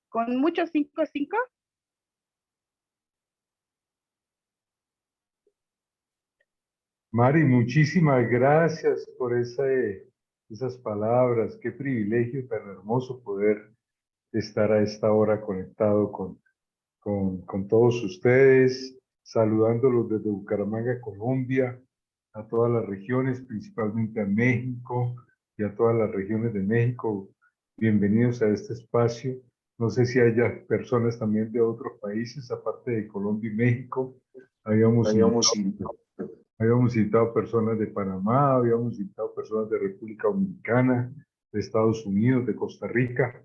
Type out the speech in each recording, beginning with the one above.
con muchos 5-5. Mari, muchísimas gracias por esas palabras. Qué privilegio tan hermoso poder estar a esta hora conectado con todos ustedes, saludándolos desde Bucaramanga, Colombia, a todas las regiones, principalmente a México y a todas las regiones de México. Bienvenidos a este espacio. No sé si haya personas también de otros países, aparte de Colombia y México. Habíamos Habíamos citado personas de Panamá, habíamos citado personas de República Dominicana, de Estados Unidos, de Costa Rica.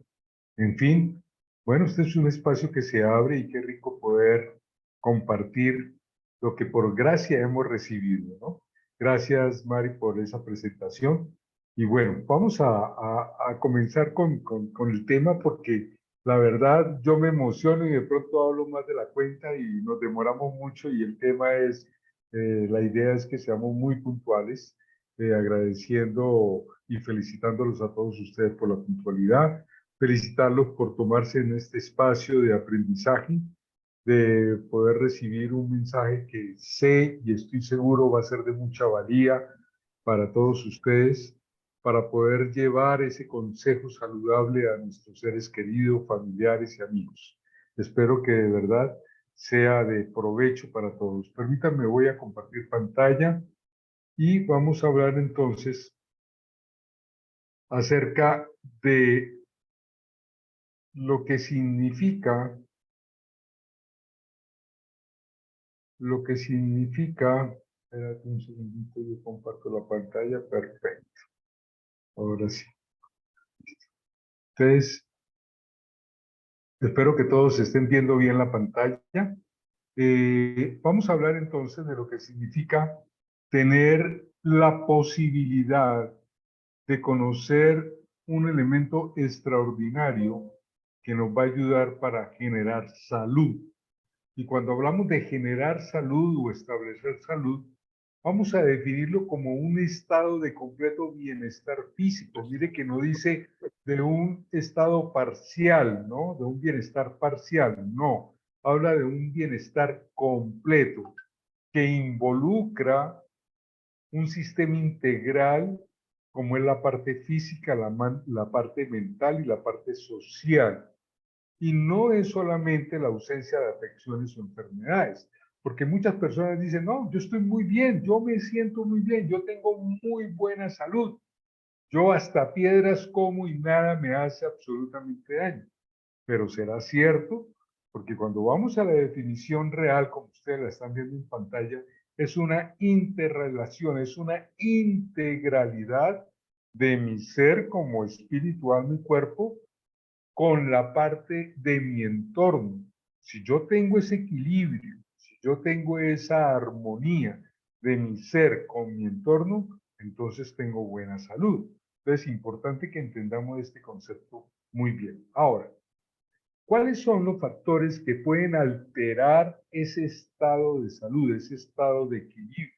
En fin, bueno, este es un espacio que se abre y qué rico poder compartir lo que por gracia hemos recibido, ¿no? Gracias, Mari, por esa presentación. Y bueno, vamos a comenzar con el tema porque la verdad yo me emociono y de pronto hablo más de la cuenta y nos demoramos mucho y el tema es, la idea es que seamos muy puntuales, agradeciendo y felicitándolos a todos ustedes por la puntualidad, felicitarlos por tomarse en este espacio de aprendizaje, de poder recibir un mensaje que sé y estoy seguro va a ser de mucha valía para todos ustedes, para poder llevar ese consejo saludable a nuestros seres queridos, familiares y amigos. Espero que de verdad sea de provecho para todos. Permítanme, voy a compartir pantalla y vamos a hablar entonces acerca de lo que significa, espérate un segundito, yo comparto la pantalla, perfecto, ahora sí. Entonces, espero que todos estén viendo bien la pantalla. Vamos a hablar entonces de lo que significa tener la posibilidad de conocer un elemento extraordinario que nos va a ayudar para generar salud. Y cuando hablamos de generar salud o establecer salud, vamos a definirlo como un estado de completo bienestar físico. Mire que no dice de un estado parcial, ¿no? De un bienestar parcial, no. Habla de un bienestar completo que involucra un sistema integral como es la parte física, la parte mental y la parte social. Y no es solamente la ausencia de afecciones o enfermedades, porque muchas personas dicen, no, yo estoy muy bien, yo me siento muy bien, yo tengo muy buena salud, yo hasta piedras como y nada me hace absolutamente daño. Pero ¿será cierto? Porque cuando vamos a la definición real, como ustedes la están viendo en pantalla, es una interrelación, es una integralidad de mi ser como espiritual, mi cuerpo, con la parte de mi entorno. Si yo tengo ese equilibrio, si yo tengo esa armonía de mi ser con mi entorno, entonces tengo buena salud. Entonces es importante que entendamos este concepto muy bien. Ahora, ¿cuáles son los factores que pueden alterar ese estado de salud, ese estado de equilibrio?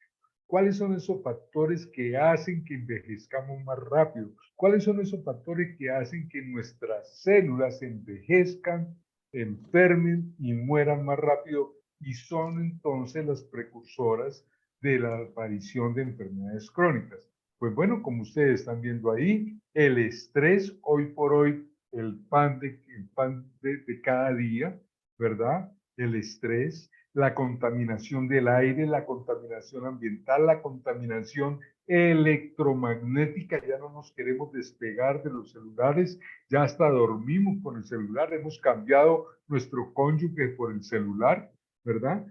¿Cuáles son esos factores que hacen que envejezcamos más rápido? ¿Cuáles son esos factores que hacen que nuestras células envejezcan, enfermen y mueran más rápido? Y son entonces las precursoras de la aparición de enfermedades crónicas. Pues bueno, como ustedes están viendo ahí, el estrés hoy por hoy, el pan de cada día, ¿verdad? El estrés, la contaminación del aire, la contaminación ambiental, la contaminación electromagnética, ya no nos queremos despegar de los celulares, ya hasta dormimos con el celular, hemos cambiado nuestro cónyuge por el celular, ¿verdad?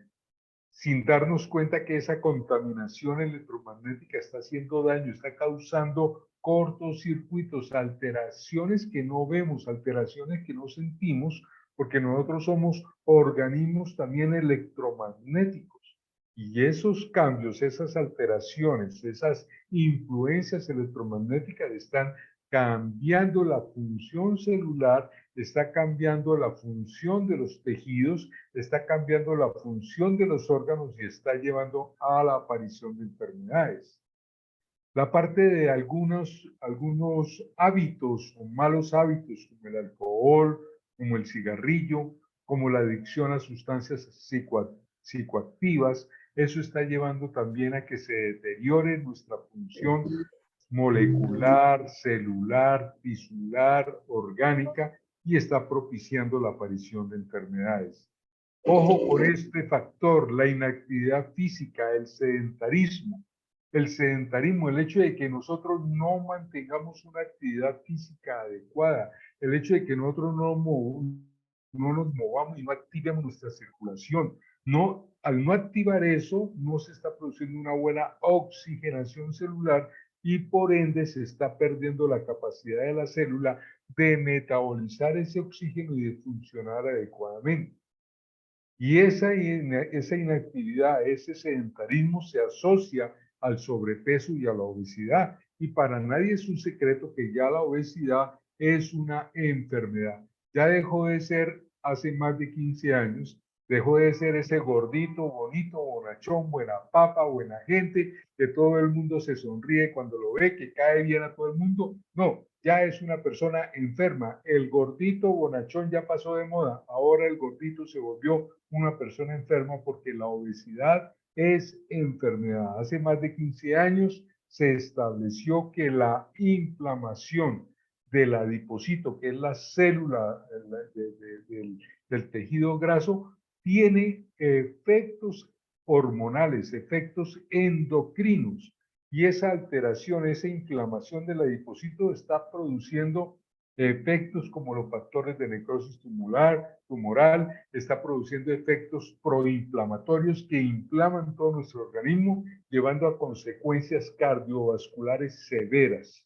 Sin darnos cuenta que esa contaminación electromagnética está haciendo daño, está causando cortocircuitos, alteraciones que no vemos, alteraciones que no sentimos, porque nosotros somos organismos también electromagnéticos. Y esos cambios, esas alteraciones, esas influencias electromagnéticas están cambiando la función celular, está cambiando la función de los tejidos, está cambiando la función de los órganos y está llevando a la aparición de enfermedades. La parte de algunos hábitos o malos hábitos como el alcohol como el cigarrillo, como la adicción a sustancias psicoactivas. Eso está llevando también a que se deteriore nuestra función molecular, celular, tisular, orgánica, y está propiciando la aparición de enfermedades. Ojo con este factor, la inactividad física, el sedentarismo. El sedentarismo, el hecho de que nosotros no mantengamos una actividad física adecuada, el hecho de que nosotros no nos movamos y no activemos nuestra circulación. No, al no activar eso, no se está produciendo una buena oxigenación celular y por ende se está perdiendo la capacidad de la célula de metabolizar ese oxígeno y de funcionar adecuadamente. Y esa inactividad, ese sedentarismo se asocia al sobrepeso y a la obesidad. Y para nadie es un secreto que ya la obesidad es una enfermedad. Ya dejó de ser hace más de 15 años, dejó de ser ese gordito, bonito, bonachón, buena papa, buena gente, que todo el mundo se sonríe cuando lo ve, que cae bien a todo el mundo. No, ya es una persona enferma. El gordito bonachón ya pasó de moda. Ahora el gordito se volvió una persona enferma porque la obesidad es enfermedad. Hace más de 15 años se estableció que la inflamación del adipocito, que es la célula del tejido graso, tiene efectos hormonales, efectos endocrinos. Y esa alteración, esa inflamación del adipocito está produciendo efectos como los factores de necrosis tumoral, está produciendo efectos proinflamatorios que inflaman todo nuestro organismo, llevando a consecuencias cardiovasculares severas.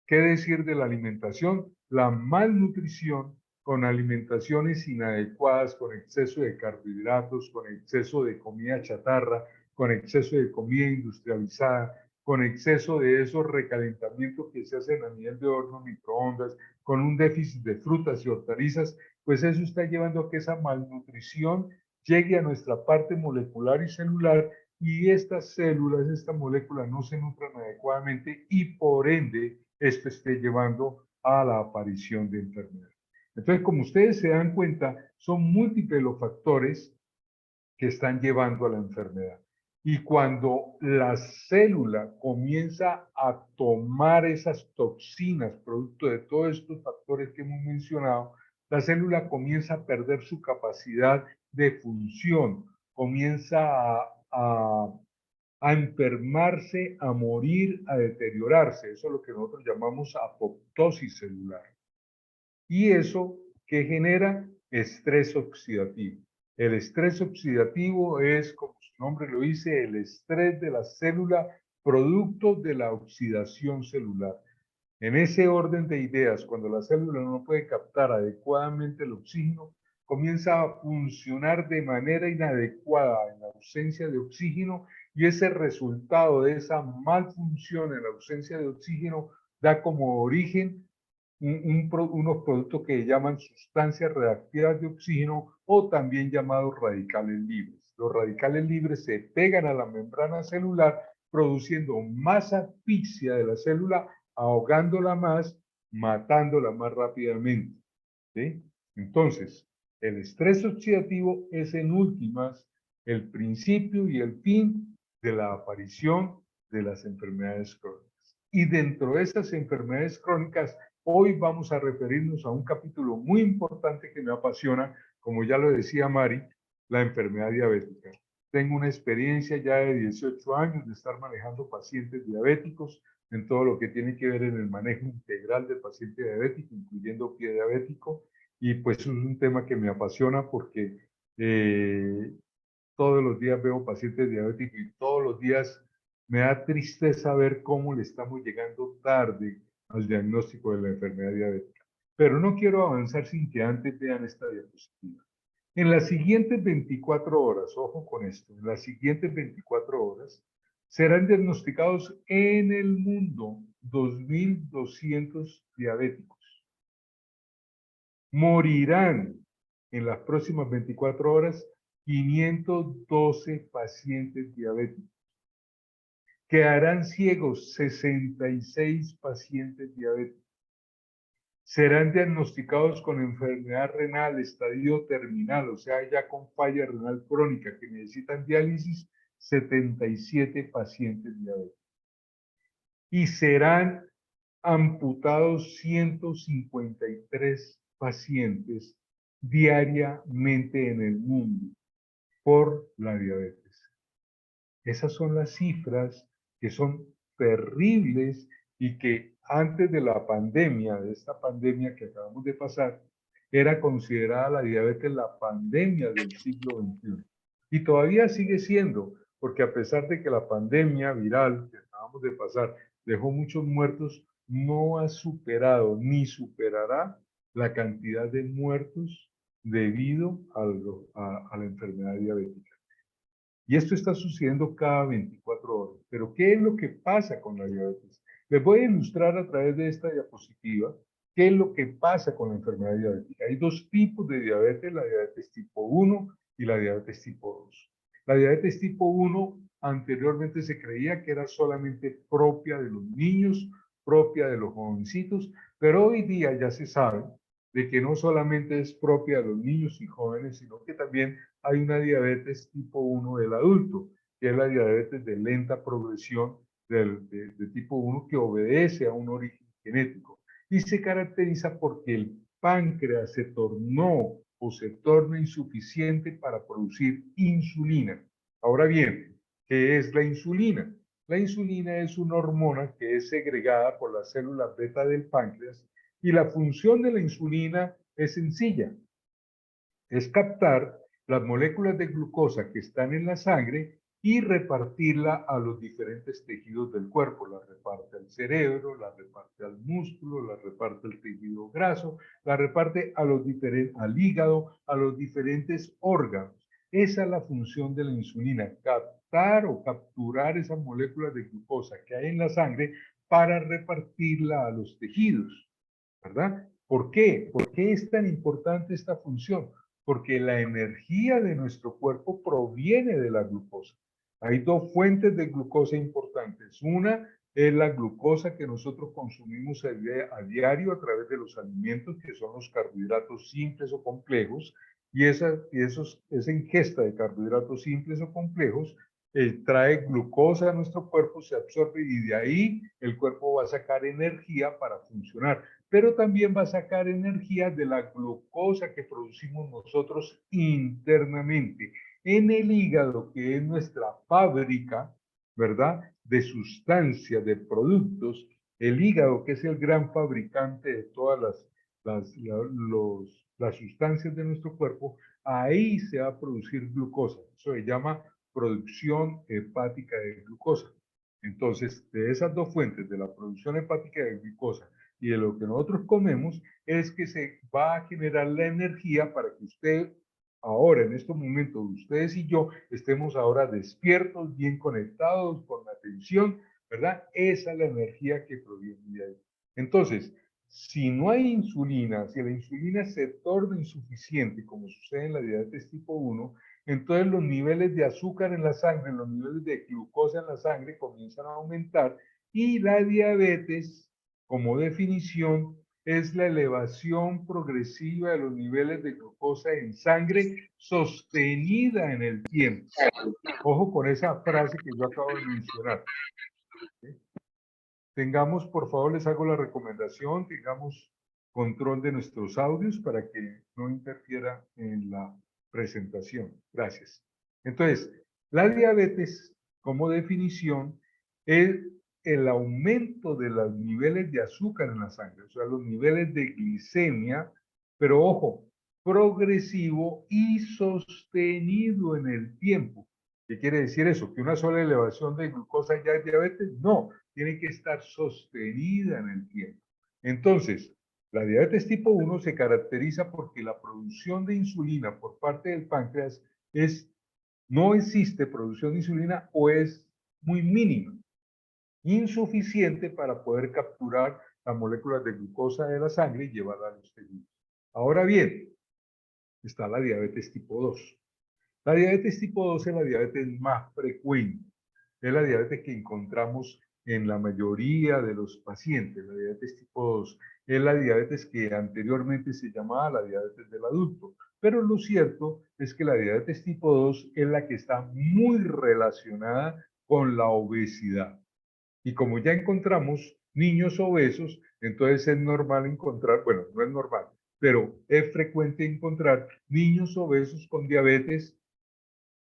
¿Qué decir de la alimentación? La malnutrición con alimentaciones inadecuadas, con exceso de carbohidratos, con exceso de comida chatarra, con exceso de comida industrializada, con exceso de esos recalentamientos que se hacen a nivel de horno, microondas, con un déficit de frutas y hortalizas, pues eso está llevando a que esa malnutrición llegue a nuestra parte molecular y celular y estas células, estas moléculas no se nutran adecuadamente y por ende esto esté llevando a la aparición de enfermedad. Entonces, como ustedes se dan cuenta, son múltiples los factores que están llevando a la enfermedad. Y cuando la célula comienza a tomar esas toxinas, producto de todos estos factores que hemos mencionado, la célula comienza a perder su capacidad de función, comienza a enfermarse, a morir, a deteriorarse. Eso es lo que nosotros llamamos apoptosis celular. Y eso que genera estrés oxidativo. El estrés oxidativo es, como su nombre lo dice, el estrés de la célula producto de la oxidación celular. En ese orden de ideas, cuando la célula no puede captar adecuadamente el oxígeno, comienza a funcionar de manera inadecuada en la ausencia de oxígeno y ese resultado de esa malfunción en la ausencia de oxígeno da como origen unos productos que llaman sustancias reactivas de oxígeno o también llamados radicales libres. Los radicales libres se pegan a la membrana celular produciendo más asfixia de la célula, ahogándola más, matándola más rápidamente. ¿Sí? Entonces, el estrés oxidativo es en últimas el principio y el fin de la aparición de las enfermedades crónicas. Y dentro de esas enfermedades crónicas, hoy vamos a referirnos a un capítulo muy importante que me apasiona, como ya lo decía Mari, la enfermedad diabética. Tengo una experiencia ya de 18 años de estar manejando pacientes diabéticos en todo lo que tiene que ver en el manejo integral del paciente diabético, incluyendo pie diabético, y pues es un tema que me apasiona porque todos los días veo pacientes diabéticos y todos los días me da tristeza ver cómo le estamos llegando tarde al diagnóstico de la enfermedad diabética. Pero no quiero avanzar sin que antes vean esta diapositiva. En las siguientes 24 horas, ojo con esto, en las siguientes 24 horas serán diagnosticados en el mundo 2.200 diabéticos. Morirán en las próximas 24 horas 512 pacientes diabéticos. Quedarán ciegos 66 pacientes diabéticos. serán diagnosticados con enfermedad renal, estadio terminal, o sea, ya con falla renal crónica, que necesitan diálisis, 77 pacientes diabéticos. Y serán amputados 153 pacientes diariamente en el mundo por la diabetes. Esas son las cifras que son terribles y que antes de la pandemia, de esta pandemia que acabamos de pasar, era considerada la diabetes la pandemia del siglo XXI. Y todavía sigue siendo, porque a pesar de que la pandemia viral que acabamos de pasar dejó muchos muertos, no ha superado ni superará la cantidad de muertos debido a la enfermedad diabética. Y esto está sucediendo cada 24 horas. Pero ¿qué es lo que pasa con la diabetes? Les voy a ilustrar a través de esta diapositiva qué es lo que pasa con la enfermedad diabética. Hay dos tipos de diabetes, la diabetes tipo 1 y la diabetes tipo 2. La diabetes tipo 1 anteriormente se creía que era solamente propia de los niños, propia de los jovencitos, pero hoy día ya se sabe de que no solamente es propia de los niños y jóvenes, sino que también hay una diabetes tipo 1 del adulto, que es la diabetes de lenta progresión de tipo 1 que obedece a un origen genético y se caracteriza porque el páncreas se tornó o se torna insuficiente para producir insulina. Ahora bien, ¿qué es la insulina? La insulina es una hormona que es segregada por las células beta del páncreas y la función de la insulina es sencilla, es captar las moléculas de glucosa que están en la sangre y repartirla a los diferentes tejidos del cuerpo. La reparte al cerebro, la reparte al músculo, la reparte al tejido graso, la reparte a al hígado, a los diferentes órganos. Esa es la función de la insulina, captar o capturar esas moléculas de glucosa que hay en la sangre para repartirla a los tejidos, ¿verdad? ¿Por qué? ¿Por qué es tan importante esta función? Porque la energía de nuestro cuerpo proviene de la glucosa. Hay dos fuentes de glucosa importantes. Una es la glucosa que nosotros consumimos a diario a través de los alimentos, que son los carbohidratos simples o complejos, y esa ingesta de carbohidratos simples o complejos trae glucosa a nuestro cuerpo, se absorbe y de ahí el cuerpo va a sacar energía para funcionar, pero también va a sacar energía de la glucosa que producimos nosotros internamente en el hígado, que es nuestra fábrica, ¿verdad? De sustancias, de productos. El hígado, que es el gran fabricante de todas las sustancias de nuestro cuerpo, ahí se va a producir glucosa. Eso se llama producción hepática de glucosa. Entonces, de esas dos fuentes, de la producción hepática de glucosa y de lo que nosotros comemos, es que se va a generar la energía para que usted, ahora, en estos momentos, ustedes y yo, estemos ahora despiertos, bien conectados, con atención, ¿verdad? Esa es la energía que proviene de ahí. Entonces, si no hay insulina, si la insulina se torna insuficiente, como sucede en la diabetes tipo 1, entonces los niveles de azúcar en la sangre, los niveles de glucosa en la sangre comienzan a aumentar y la diabetes, como definición, es la elevación progresiva de los niveles de glucosa en sangre sostenida en el tiempo. Ojo con esa frase que yo acabo de mencionar. ¿Sí? Tengamos, por favor, les hago la recomendación, tengamos control de nuestros audios para que no interfiera en la presentación. Gracias. Entonces, la diabetes, como definición, es el aumento de los niveles de azúcar en la sangre, o sea, los niveles de glicemia, pero ojo, progresivo y sostenido en el tiempo. ¿Qué quiere decir eso? ¿Que una sola elevación de glucosa ya es diabetes? No, tiene que estar sostenida en el tiempo. Entonces, la diabetes tipo 1 se caracteriza porque la producción de insulina por parte del páncreas no existe producción de insulina o es muy mínima, insuficiente para poder capturar las moléculas de glucosa de la sangre y llevarla a los tejidos. Ahora bien, está la diabetes tipo 2. La diabetes tipo 2 es la diabetes más frecuente. Es la diabetes que encontramos en la mayoría de los pacientes. La diabetes tipo 2 es la diabetes que anteriormente se llamaba la diabetes del adulto. Pero lo cierto es que la diabetes tipo 2 es la que está muy relacionada con la obesidad. Y como ya encontramos niños obesos, entonces es normal encontrar, bueno, no es normal, pero es frecuente encontrar niños obesos con diabetes,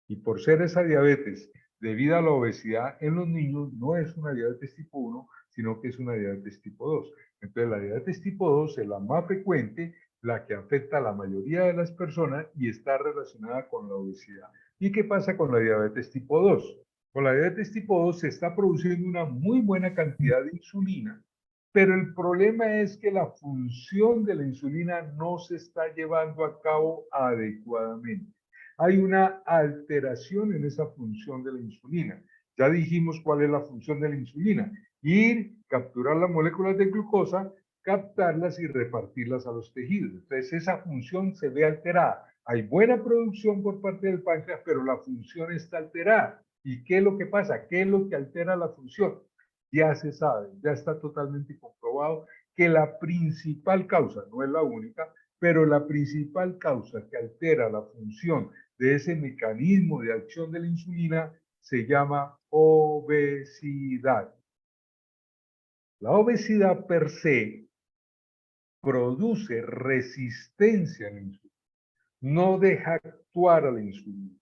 y por ser esa diabetes debido a la obesidad en los niños, no es una diabetes tipo 1, sino que es una diabetes tipo 2. Entonces la diabetes tipo 2 es la más frecuente, la que afecta a la mayoría de las personas y está relacionada con la obesidad. ¿Y qué pasa con la diabetes tipo 2? Con la diabetes tipo 2 se está produciendo una muy buena cantidad de insulina, pero el problema es que la función de la insulina no se está llevando a cabo adecuadamente. Hay una alteración en esa función de la insulina. Ya dijimos cuál es la función de la insulina: ir, capturar las moléculas de glucosa, captarlas y repartirlas a los tejidos. Entonces esa función se ve alterada. Hay buena producción por parte del páncreas, pero la función está alterada. ¿Y qué es lo que pasa? ¿Qué es lo que altera la función? Ya se sabe, ya está totalmente comprobado que la principal causa, no es la única, pero la principal causa que altera la función de ese mecanismo de acción de la insulina se llama obesidad. La obesidad per se produce resistencia a la insulina, no deja actuar a la insulina.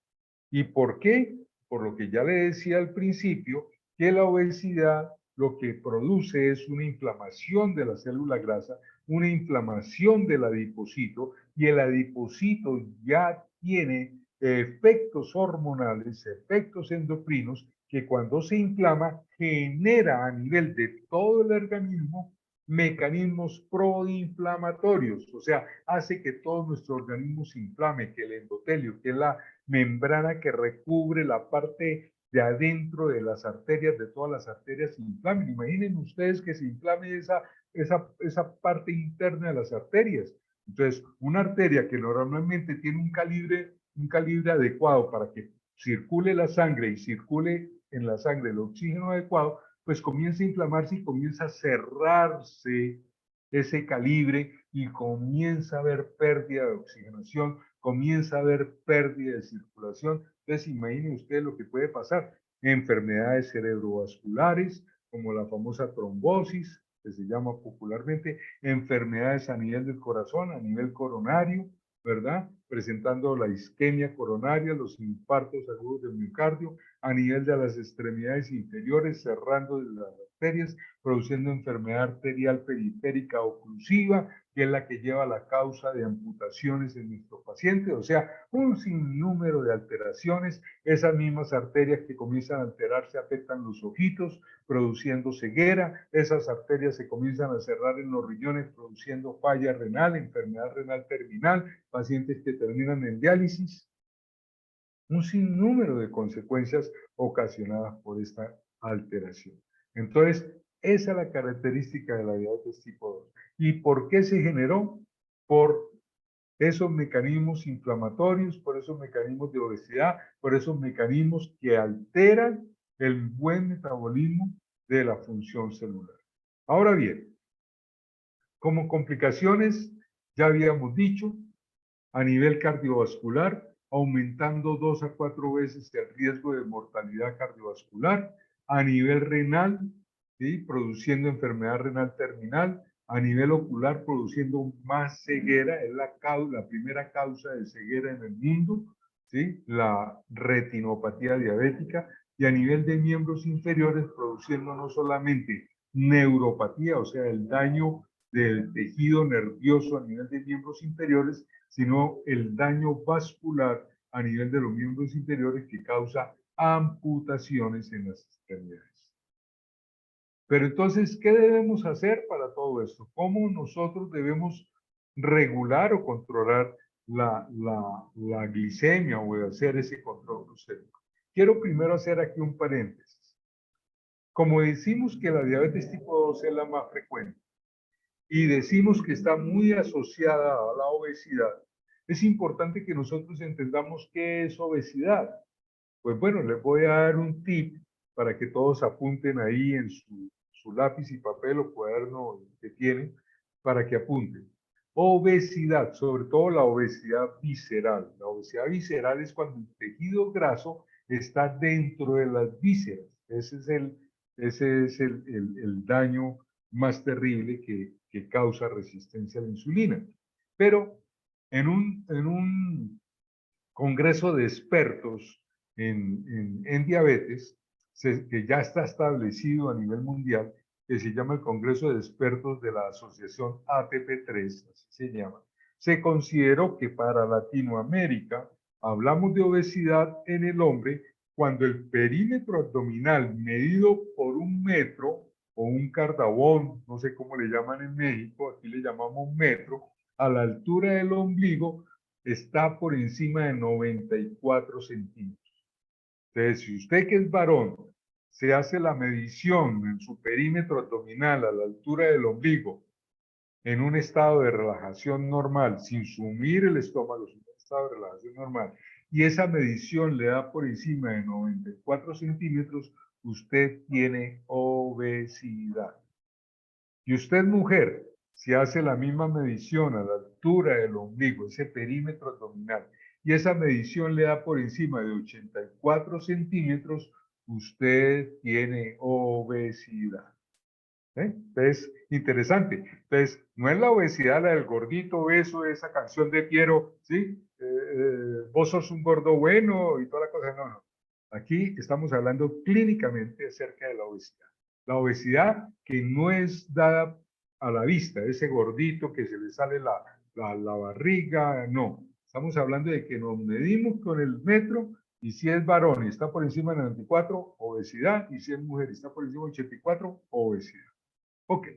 ¿Y por qué? Por lo que ya le decía al principio, que la obesidad lo que produce es una inflamación de la célula grasa, una inflamación del adipocito, y el adipocito ya tiene efectos hormonales, efectos endocrinos, que cuando se inflama genera a nivel de todo el organismo mecanismos proinflamatorios, o sea, hace que todo nuestro organismo se inflame, que el endotelio, que es la membrana que recubre la parte de adentro de las arterias, de todas las arterias, se inflamen. Imaginen ustedes que se inflame esa parte interna de las arterias. Entonces, una arteria que normalmente tiene un calibre adecuado para que circule la sangre y circule en la sangre el oxígeno adecuado, pues comienza a inflamarse y comienza a cerrarse ese calibre y comienza a haber pérdida de oxigenación, comienza a haber pérdida de circulación. Entonces, imaginen ustedes lo que puede pasar. Enfermedades cerebrovasculares, como la famosa trombosis, que se llama popularmente, enfermedades a nivel del corazón, a nivel coronario, ¿verdad? Presentando la isquemia coronaria, los infartos agudos del miocardio, a nivel de las extremidades inferiores, cerrando las arterias, produciendo enfermedad arterial periférica oclusiva, que es la que lleva a la causa de amputaciones en nuestros pacientes, o sea, un sinnúmero de alteraciones. Esas mismas arterias que comienzan a alterarse afectan los ojitos, produciendo ceguera. Esas arterias se comienzan a cerrar en los riñones, produciendo falla renal, enfermedad renal terminal, pacientes que terminan en diálisis. Un sinnúmero de consecuencias ocasionadas por esta alteración. Entonces, esa es la característica de la diabetes tipo 2. ¿Y por qué se generó? Por esos mecanismos inflamatorios, por esos mecanismos de obesidad, por esos mecanismos que alteran el buen metabolismo de la función celular. Ahora bien, como complicaciones, ya habíamos dicho, a nivel cardiovascular, aumentando 2 a 4 veces el riesgo de mortalidad cardiovascular; a nivel renal, ¿sí?, produciendo enfermedad renal terminal; a nivel ocular, produciendo más ceguera, es la primera causa de ceguera en el mundo, ¿sí?, la retinopatía diabética; y a nivel de miembros inferiores, produciendo no solamente neuropatía, o sea, el daño del tejido nervioso a nivel de miembros inferiores, sino el daño vascular a nivel de los miembros inferiores, que causa amputaciones en las extremidades. Pero entonces, ¿qué debemos hacer para todo esto? ¿Cómo nosotros debemos regular o controlar la glicemia o hacer ese control glucémico? Quiero primero hacer aquí un paréntesis. Como decimos que la diabetes tipo 2 es la más frecuente y decimos que está muy asociada a la obesidad, es importante que nosotros entendamos qué es obesidad. Pues bueno, les voy a dar un tip para que todos apunten ahí en su lápiz y papel o cuaderno que tienen, para que apunten. Obesidad, sobre todo la obesidad visceral. La obesidad visceral es cuando el tejido graso está dentro de las vísceras. Ese es el daño más terrible que causa resistencia a la insulina. Pero en un congreso de expertos en diabetes, que ya está establecido a nivel mundial, que se llama el Congreso de Expertos de la Asociación ATP3, así se llama, se consideró que para Latinoamérica hablamos de obesidad en el hombre cuando el perímetro abdominal medido por 1 metro o un cardabón, no sé cómo le llaman en México, aquí le llamamos metro, a la altura del ombligo está por encima de 94 centímetros. Entonces, si usted que es varón se hace la medición en su perímetro abdominal a la altura del ombligo en un estado de relajación normal, sin sumir el estómago, en un estado de relajación normal, y esa medición le da por encima de 94 centímetros, usted tiene obesidad. Y usted, mujer, si hace la misma medición a la altura del ombligo, ese perímetro abdominal, y esa medición le da por encima de 84 centímetros, usted tiene obesidad. Entonces, interesante. Entonces, no es la obesidad la del gordito obeso, esa canción de Piero, ¿sí? Vos sos un gordo bueno y toda la cosa. No, no. Aquí estamos hablando clínicamente acerca de la obesidad. La obesidad que no es dada a la vista, ese gordito que se le sale la barriga, no. Estamos hablando de que nos medimos con el metro y si es varón y está por encima de 94, obesidad, y si es mujer y está por encima de 84, obesidad. Ok,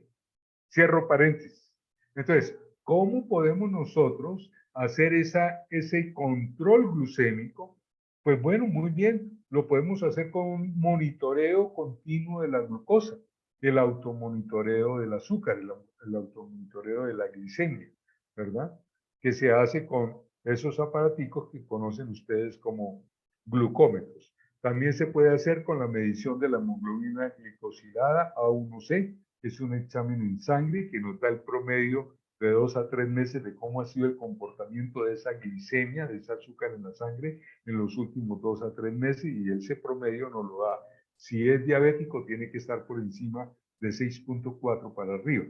cierro paréntesis. Entonces, ¿cómo podemos nosotros hacer ese control glucémico? Pues bueno, muy bien, lo podemos hacer con un monitoreo continuo de la glucosa, el automonitoreo del azúcar, el automonitoreo de la glicemia, ¿verdad? Que se hace con esos aparaticos que conocen ustedes como glucómetros. También se puede hacer con la medición de la hemoglobina glicosilada A1C, es un examen en sangre que nos da el promedio de 2 a 3 meses de cómo ha sido el comportamiento de esa glicemia, de ese azúcar en la sangre en los últimos 2 a 3 meses y ese promedio nos lo da. Si es diabético, tiene que estar por encima de 6.4 para arriba.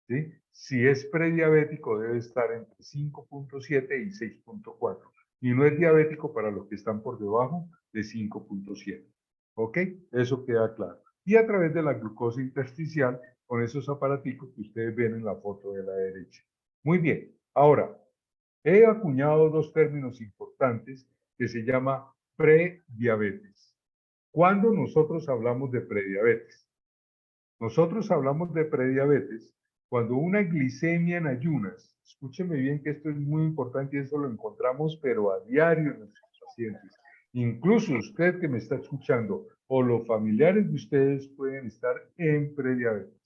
¿Sí? Si es prediabético, debe estar entre 5.7 y 6.4. Y no es diabético para los que están por debajo de 5.7. ¿Ok? Eso queda claro. Y a través de la glucosa intersticial con esos aparaticos que ustedes ven en la foto de la derecha. Muy bien. Ahora, he acuñado dos términos importantes que se llama prediabetes. ¿Cuándo nosotros hablamos de prediabetes? Nosotros hablamos de prediabetes cuando una glicemia en ayunas, escúcheme bien que esto es muy importante y eso lo encontramos pero a diario en nuestros pacientes. Incluso usted que me está escuchando o los familiares de ustedes pueden estar en prediabetes.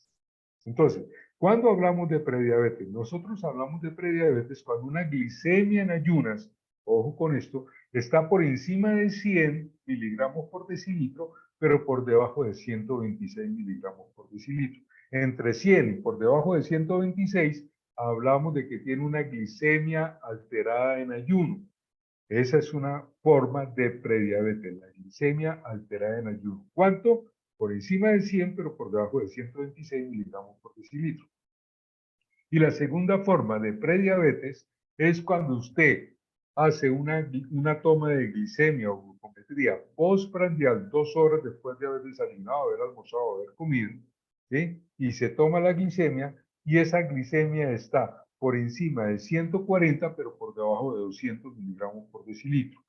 Entonces, ¿cuándo hablamos de prediabetes? Nosotros hablamos de prediabetes cuando una glicemia en ayunas, ojo con esto, está por encima de 100 miligramos por decilitro, pero por debajo de 126 miligramos por decilitro. Entre 100 y por debajo de 126, hablamos de que tiene una glicemia alterada en ayuno. Esa es una forma de prediabetes, la glicemia alterada en ayuno. ¿Cuánto? Por encima de 100, pero por debajo de 126 miligramos por decilitro. Y la segunda forma de prediabetes es cuando usted hace una toma de glicemia o glucometría postprandial 2 horas después de haber desayunado, haber almorzado, haber comido, ¿sí? Y se toma la glicemia y esa glicemia está por encima de 140, pero por debajo de 200 miligramos por decilitro.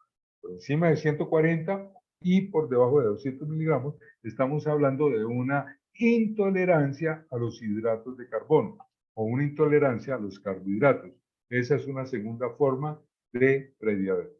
Por encima de 140 y por debajo de 200 miligramos, estamos hablando de una intolerancia a los hidratos de carbono o una intolerancia a los carbohidratos. Esa es una segunda forma de prediabetes.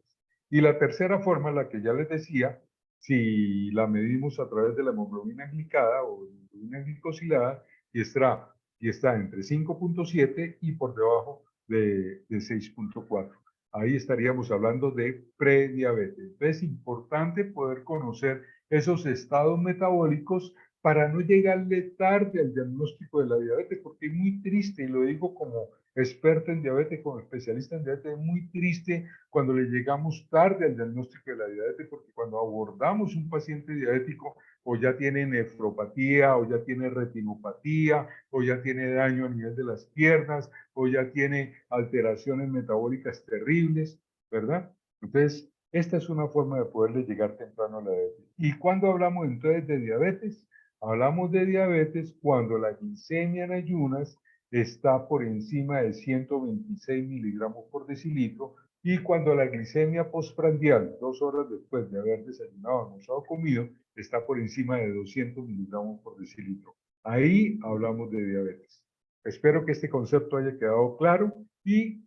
Y la tercera forma, la que ya les decía, si la medimos a través de la hemoglobina glicada o hemoglobina glicosilada y está entre 5.7 y por debajo de 6.4. Ahí estaríamos hablando de prediabetes. Es importante poder conocer esos estados metabólicos para no llegarle tarde al diagnóstico de la diabetes, porque es muy triste, y lo digo como experto en diabetes, como especialista en diabetes, es muy triste cuando le llegamos tarde al diagnóstico de la diabetes, porque cuando abordamos un paciente diabético, o ya tiene nefropatía, o ya tiene retinopatía, o ya tiene daño a nivel de las piernas, o ya tiene alteraciones metabólicas terribles, ¿verdad? Entonces, esta es una forma de poderle llegar temprano a la diabetes. ¿Y cuando hablamos entonces de diabetes? Hablamos de diabetes cuando la glicemia en ayunas está por encima de 126 miligramos por decilitro y cuando la glicemia postprandial, 2 horas después de haber desayunado, almorzado, comido, está por encima de 200 miligramos por decilitro. Ahí hablamos de diabetes. Espero que este concepto haya quedado claro y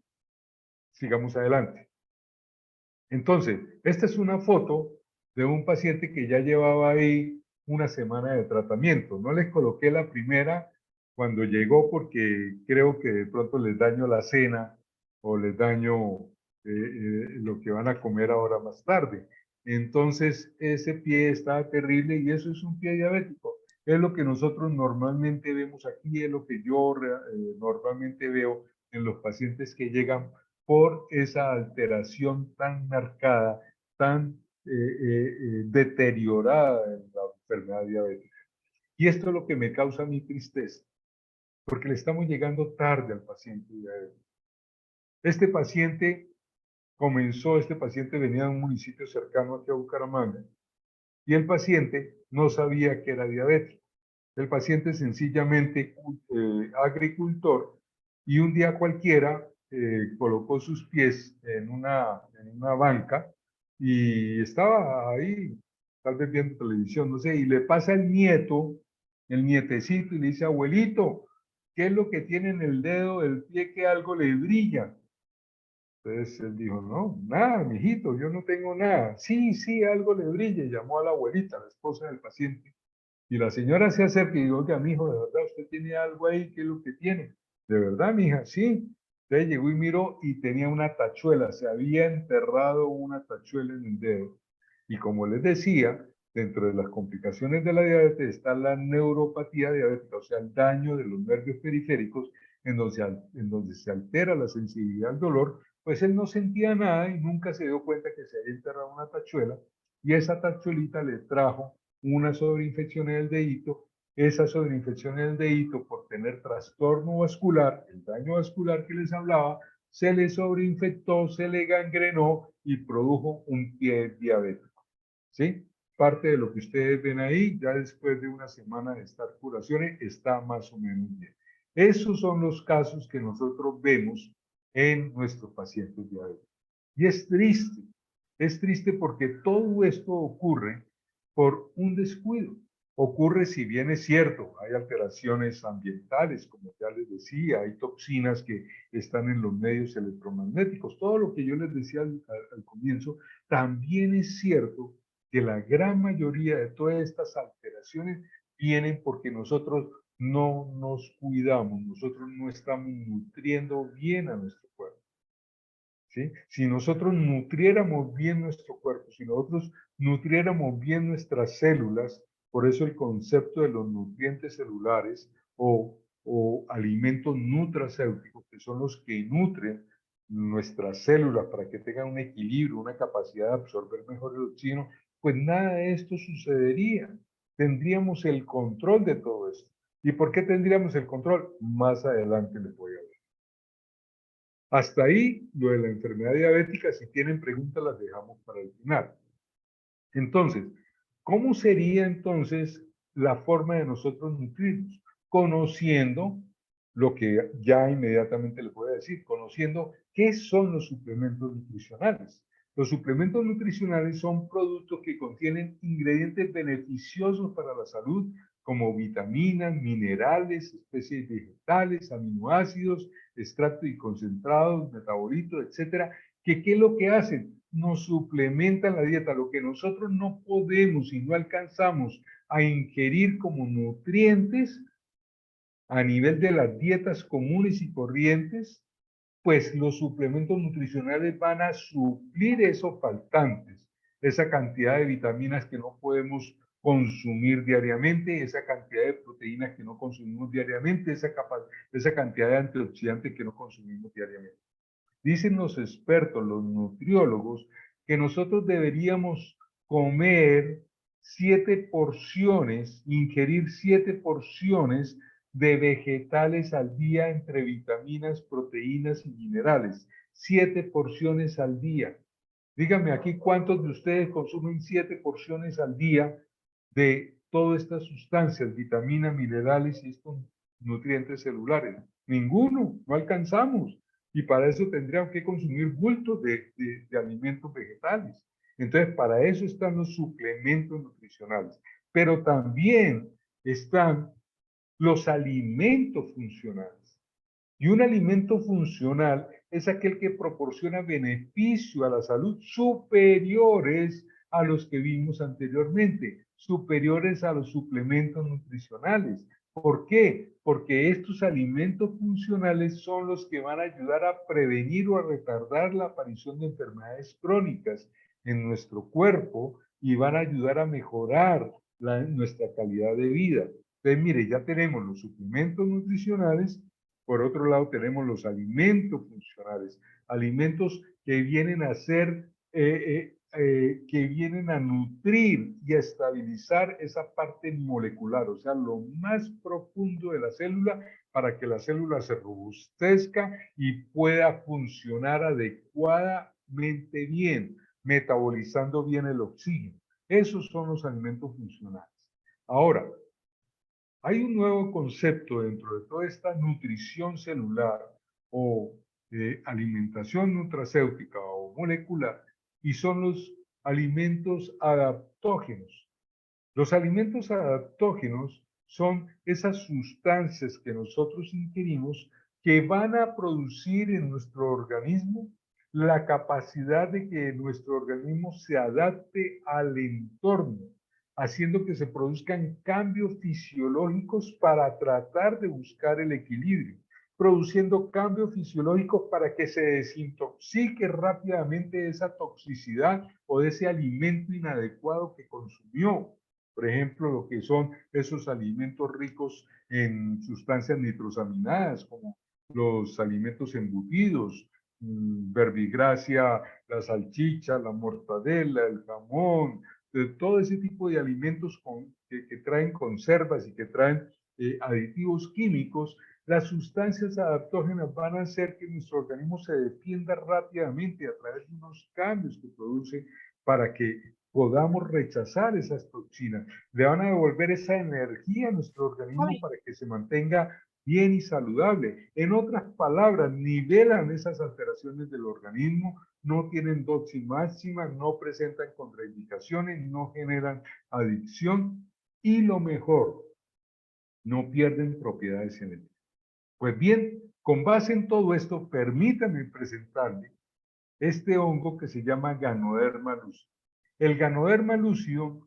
sigamos adelante. Entonces, esta es una foto de un paciente que ya llevaba ahí una semana de tratamiento. No les coloqué la primera cuando llegó porque creo que de pronto les daño la cena o les daño lo que van a comer ahora más tarde. Entonces, ese pie está terrible y eso es un pie diabético. Es lo que nosotros normalmente vemos aquí, es lo que yo normalmente veo en los pacientes que llegan por esa alteración tan marcada, tan deteriorada en la enfermedad diabética. Y esto es lo que me causa mi tristeza, porque le estamos llegando tarde al paciente diabético. Este paciente venía de un municipio cercano aquí a Bucaramanga, y el paciente no sabía que era diabético. El paciente sencillamente agricultor, y un día cualquiera colocó sus pies en una banca y estaba ahí, tal vez viendo televisión, no sé, y le pasa el nietecito, y le dice: abuelito, ¿qué es lo que tiene en el dedo del pie que algo le brilla? Entonces él dijo: no, nada, mijito, yo no tengo nada. Sí, sí, algo le brilla. Y llamó a la abuelita, la esposa del paciente. Y la señora se acerca y dice: oiga, mijo, ¿de verdad usted tiene algo ahí? ¿Qué es lo que tiene? ¿De verdad, mija? Sí. Entonces llegó y miró y tenía una tachuela, se había enterrado una tachuela en el dedo. Y como les decía, dentro de las complicaciones de la diabetes está la neuropatía diabética, o sea, el daño de los nervios periféricos, en donde se altera la sensibilidad al dolor. Pues él no sentía nada y nunca se dio cuenta que se había enterrado una tachuela, y esa tachuelita le trajo una sobreinfección en el dedito. Esa sobreinfección en el dedito, por tener trastorno vascular, el daño vascular que les hablaba, se le sobreinfectó, se le gangrenó y produjo un pie diabético. ¿Sí? Parte de lo que ustedes ven ahí, ya después de una semana de estar curaciones, está más o menos bien. Esos son los casos que nosotros vemos en nuestros pacientes diabéticos. Y es triste porque todo esto ocurre por un descuido. Ocurre, si bien es cierto, hay alteraciones ambientales, como ya les decía, hay toxinas que están en los medios electromagnéticos, todo lo que yo les decía al comienzo. También es cierto que la gran mayoría de todas estas alteraciones vienen porque nosotros no nos cuidamos, nosotros no estamos nutriendo bien a nuestro cuerpo. ¿Sí? Si nosotros nutriéramos bien nuestro cuerpo, si nosotros nutriéramos bien nuestras células, por eso el concepto de los nutrientes celulares o alimentos nutracéuticos, que son los que nutren nuestras células para que tengan un equilibrio, una capacidad de absorber mejor el oxígeno, pues nada de esto sucedería. Tendríamos el control de todo esto. ¿Y por qué tendríamos el control? Más adelante les voy a ver. Hasta ahí lo de la enfermedad diabética. Si tienen preguntas las dejamos para el final. Entonces, ¿cómo sería entonces la forma de nosotros nutrirnos? Conociendo lo que ya inmediatamente les voy a decir, conociendo qué son los suplementos nutricionales. Los suplementos nutricionales son productos que contienen ingredientes beneficiosos para la salud, como vitaminas, minerales, especies vegetales, aminoácidos, extractos y concentrados, metabolitos, etcétera, que ¿qué es lo que hacen? Nos suplementan la dieta. Lo que nosotros no podemos y no alcanzamos a ingerir como nutrientes a nivel de las dietas comunes y corrientes, pues los suplementos nutricionales van a suplir esos faltantes. esa cantidad de vitaminas que no podemos consumir diariamente, esa cantidad de proteínas que no consumimos diariamente, esa cantidad de antioxidantes que no consumimos diariamente. Dicen los expertos, los nutriólogos, que nosotros deberíamos comer 7 porciones, ingerir 7 porciones de vegetales al día entre vitaminas, proteínas y minerales. 7 porciones al día. Díganme aquí cuántos de ustedes consumen 7 porciones al día de todas estas sustancias, vitaminas, minerales y estos nutrientes celulares. Ninguno, no alcanzamos. Y para eso tendríamos que consumir bultos de alimentos vegetales. Entonces, para eso están los suplementos nutricionales. Pero también están los alimentos funcionales. Y un alimento funcional es aquel que proporciona beneficio a la salud superiores a los que vimos anteriormente, superiores a los suplementos nutricionales. ¿Por qué? Porque estos alimentos funcionales son los que van a ayudar a prevenir o a retardar la aparición de enfermedades crónicas en nuestro cuerpo y van a ayudar a mejorar nuestra calidad de vida. Entonces, mire, ya tenemos los suplementos nutricionales. Por otro lado, tenemos los alimentos funcionales, alimentos que vienen a ser, que vienen a nutrir y a estabilizar esa parte molecular, o sea, lo más profundo de la célula para que la célula se robustezca y pueda funcionar adecuadamente bien, metabolizando bien el oxígeno. Esos son los alimentos funcionales. Ahora, hay un nuevo concepto dentro de toda esta nutrición celular o alimentación nutracéutica o molecular y son los alimentos adaptógenos. Los alimentos adaptógenos son esas sustancias que nosotros ingerimos que van a producir en nuestro organismo la capacidad de que nuestro organismo se adapte al entorno, haciendo que se produzcan cambios fisiológicos para tratar de buscar el equilibrio, produciendo cambios fisiológicos para que se desintoxique rápidamente esa toxicidad o de ese alimento inadecuado que consumió. Por ejemplo, lo que son esos alimentos ricos en sustancias nitrosaminadas, como los alimentos embutidos, verbigracia, la salchicha, la mortadela, el jamón, todo ese tipo de alimentos que traen conservas y que traen aditivos químicos. Las sustancias adaptógenas van a hacer que nuestro organismo se defienda rápidamente a través de unos cambios que produce para que podamos rechazar esas toxinas. Le van a devolver esa energía a nuestro organismo para que se mantenga bien y saludable. En otras palabras, nivelan esas alteraciones del organismo, no tienen dosis máxima, no presentan contraindicaciones, no generan adicción y lo mejor, no pierden propiedades genéticas. Pues bien, con base en todo esto, permítanme presentarle este hongo que se llama Ganoderma lucidum. El Ganoderma lucidum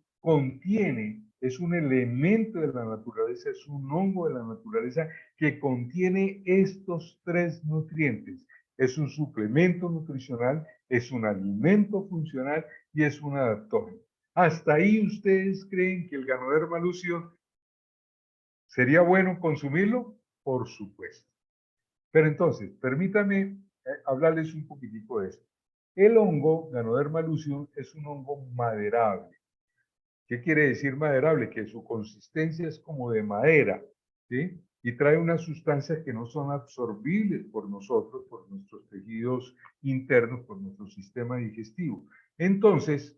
es un elemento de la naturaleza, es un hongo de la naturaleza que contiene estos 3 nutrientes. Es un suplemento nutricional, es un alimento funcional y es un adaptógeno. ¿Hasta ahí ustedes creen que el Ganoderma lucidum sería bueno consumirlo? Por supuesto. Pero entonces, permítame hablarles un poquitico de esto. El hongo Ganoderma lucidum es un hongo maderable. ¿Qué quiere decir maderable? Que su consistencia es como de madera, ¿sí? Y trae unas sustancias que no son absorbibles por nosotros, por nuestros tejidos internos, por nuestro sistema digestivo. Entonces,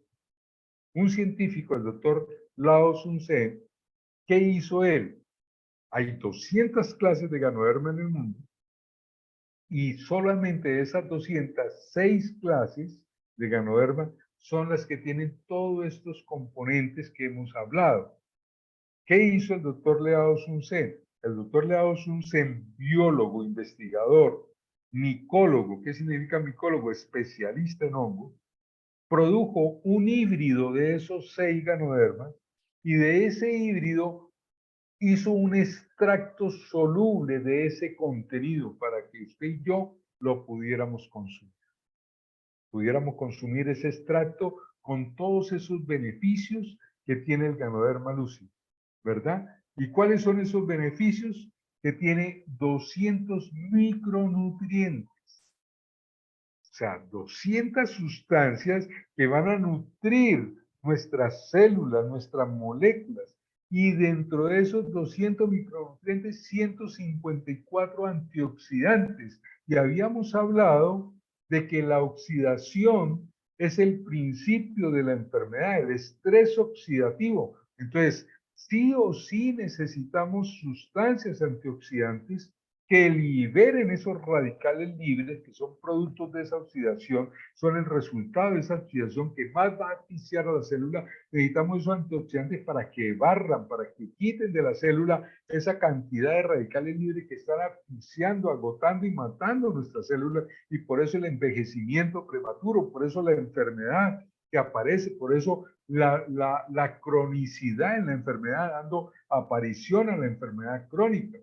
un científico, el doctor Lao Sun-Sen, ¿qué hizo él? Hay 200 clases de Ganoderma en el mundo y solamente de esas 206 clases de Ganoderma son las que tienen todos estos componentes que hemos hablado. ¿Qué hizo el doctor Leao Sun-Sen? El doctor Leao Sun-Sen, biólogo, investigador, micólogo, ¿qué significa micólogo? Especialista en hongos, produjo un híbrido de esos 6 ganodermas y de ese híbrido hizo un extracto soluble de ese contenido para que usted y yo lo pudiéramos consumir. Pudiéramos consumir ese extracto con todos esos beneficios que tiene el Ganoderma lucidum, ¿verdad? ¿Y cuáles son esos beneficios? Que tiene 200 micronutrientes. O sea, 200 sustancias que van a nutrir nuestras células, nuestras moléculas. Y dentro de esos 200 micronutrientes, 154 antioxidantes. Y habíamos hablado de que la oxidación es el principio de la enfermedad, el estrés oxidativo. Entonces, sí o sí necesitamos sustancias antioxidantes que liberen esos radicales libres que son productos de esa oxidación, son el resultado de esa oxidación que más va a asfixiar a la célula. Necesitamos esos antioxidantes para que barran, para que quiten de la célula esa cantidad de radicales libres que están asfixiando, agotando y matando nuestras células, y por eso el envejecimiento prematuro, por eso la enfermedad que aparece, por eso la cronicidad en la enfermedad, dando aparición a la enfermedad crónica.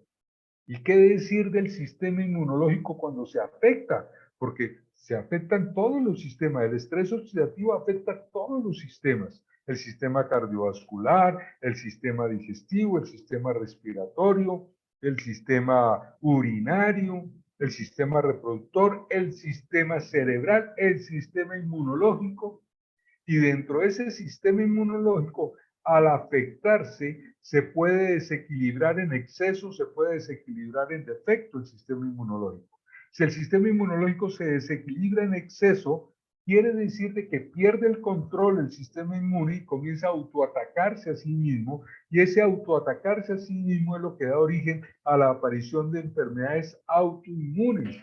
¿Y qué decir del sistema inmunológico cuando se afecta? Porque se afectan todos los sistemas. El estrés oxidativo afecta a todos los sistemas. El sistema cardiovascular, el sistema digestivo, el sistema respiratorio, el sistema urinario, el sistema reproductor, el sistema cerebral, el sistema inmunológico. Y dentro de ese sistema inmunológico, al afectarse, se puede desequilibrar en exceso, se puede desequilibrar en defecto el sistema inmunológico. Si el sistema inmunológico se desequilibra en exceso, quiere decir de que pierde el control el sistema inmune y comienza a autoatacarse a sí mismo, y ese autoatacarse a sí mismo es lo que da origen a la aparición de enfermedades autoinmunes,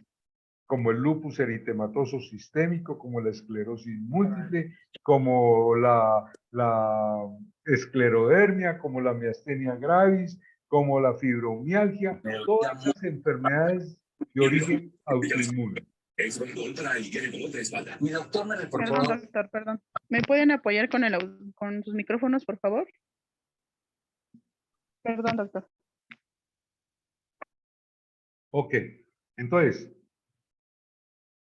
como el lupus eritematoso sistémico, como la esclerosis múltiple, como la esclerodermia, como la miastenia gravis, como la fibromialgia, todas esas enfermedades de origen autoinmune. Mi doctor me reportó. Perdón, doctor, perdón. ¿Me pueden apoyar con sus micrófonos, por favor? Perdón, doctor. Ok, entonces,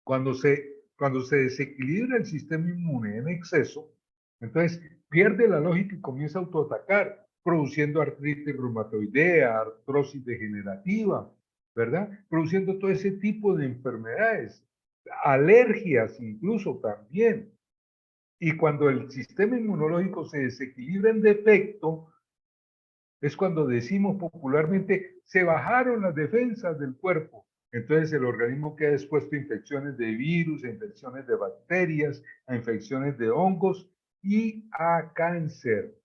cuando se desequilibra el sistema inmune en exceso, entonces pierde la lógica y comienza a autoatacar, produciendo artritis reumatoidea, artrosis degenerativa, ¿verdad? Produciendo todo ese tipo de enfermedades, alergias incluso también. Y cuando el sistema inmunológico se desequilibra en defecto, es cuando decimos popularmente, se bajaron las defensas del cuerpo. Entonces el organismo queda expuesto a infecciones de virus, a infecciones de bacterias, a infecciones de hongos y a cáncer.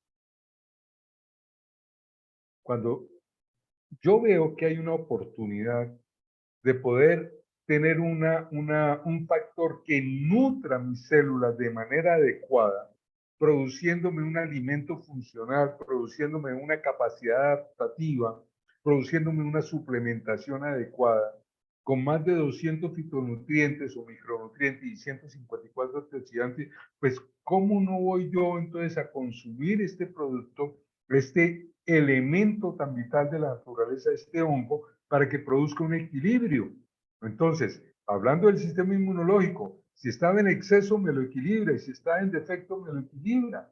Cuando yo veo que hay una oportunidad de poder tener un factor que nutra mis células de manera adecuada, produciéndome un alimento funcional, produciéndome una capacidad adaptativa, produciéndome una suplementación adecuada, con más de 200 fitonutrientes o micronutrientes y 154 antioxidantes, pues ¿cómo no voy yo entonces a consumir este producto, este elemento tan vital de la naturaleza, este hongo, para que produzca un equilibrio? Entonces, hablando del sistema inmunológico, si estaba en exceso me lo equilibra y si está en defecto me lo equilibra.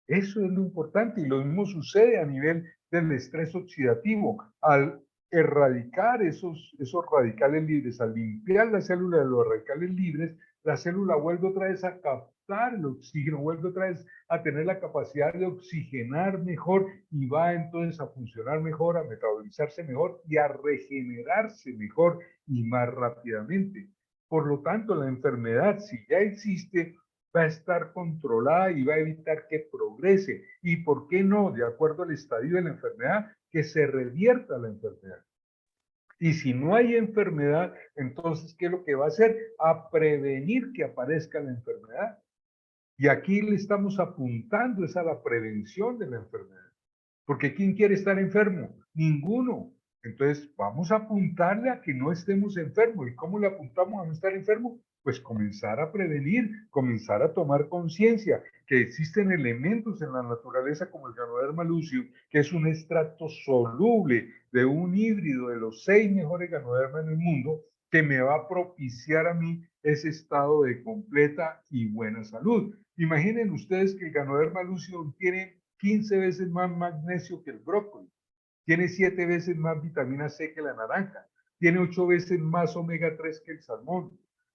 Eso es lo importante, y lo mismo sucede a nivel del estrés oxidativo. Al erradicar esos radicales libres, al limpiar la célula de los radicales libres, la célula vuelve otra vez a captar el oxígeno, vuelve otra vez a tener la capacidad de oxigenar mejor y va entonces a funcionar mejor, a metabolizarse mejor y a regenerarse mejor y más rápidamente. Por lo tanto, la enfermedad, si ya existe, va a estar controlada y va a evitar que progrese. ¿Y por qué no? De acuerdo al estadio de la enfermedad, que se revierta la enfermedad. Y si no hay enfermedad, entonces, ¿qué es lo que va a hacer? A prevenir que aparezca la enfermedad. Y aquí le estamos apuntando es a la prevención de la enfermedad. Porque ¿quién quiere estar enfermo? Ninguno. Entonces, vamos a apuntarle a que no estemos enfermos. ¿Y cómo le apuntamos a no estar enfermo? Pues comenzar a prevenir, comenzar a tomar conciencia que existen elementos en la naturaleza como el Ganoderma lucidum, que es un extracto soluble de un híbrido de los 6 mejores Ganoderma en el mundo, que me va a propiciar a mí ese estado de completa y buena salud. Imaginen ustedes que el Ganoderma lucidum tiene 15 veces más magnesio que el brócoli, tiene 7 veces más vitamina C que la naranja, tiene 8 veces más omega 3 que el salmón,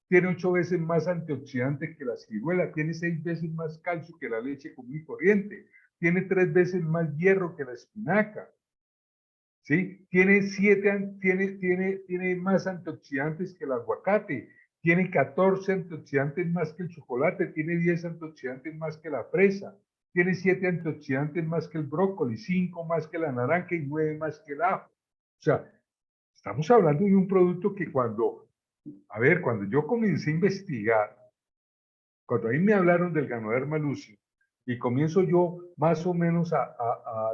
tiene 8 veces más antioxidante que la ciruela, tiene 6 veces más calcio que la leche común y corriente, tiene 3 veces más hierro que la espinaca, ¿sí? Tiene más antioxidantes que el aguacate, tiene 14 antioxidantes más que el chocolate, tiene 10 antioxidantes más que la fresa, tiene 7 antioxidantes más que el brócoli, 5 más que la naranja y 9 más que el ajo. O sea, estamos hablando de un producto que cuando yo comencé a investigar, cuando a mí me hablaron del Ganoderma lucidum y comienzo yo más o menos a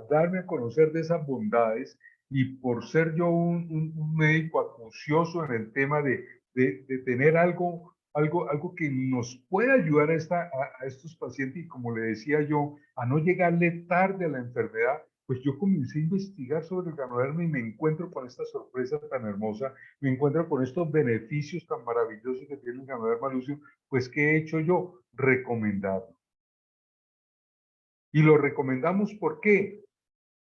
darme a conocer de esas bondades, y por ser yo un médico acucioso en el tema de tener algo que nos pueda ayudar a estos pacientes, y como le decía yo, a no llegarle tarde a la enfermedad, pues yo comencé a investigar sobre el Ganoderma y me encuentro con esta sorpresa tan hermosa, me encuentro con estos beneficios tan maravillosos que tiene el Ganoderma lucidum. Pues, ¿qué he hecho yo? Recomendarlo. Y lo recomendamos, ¿por qué?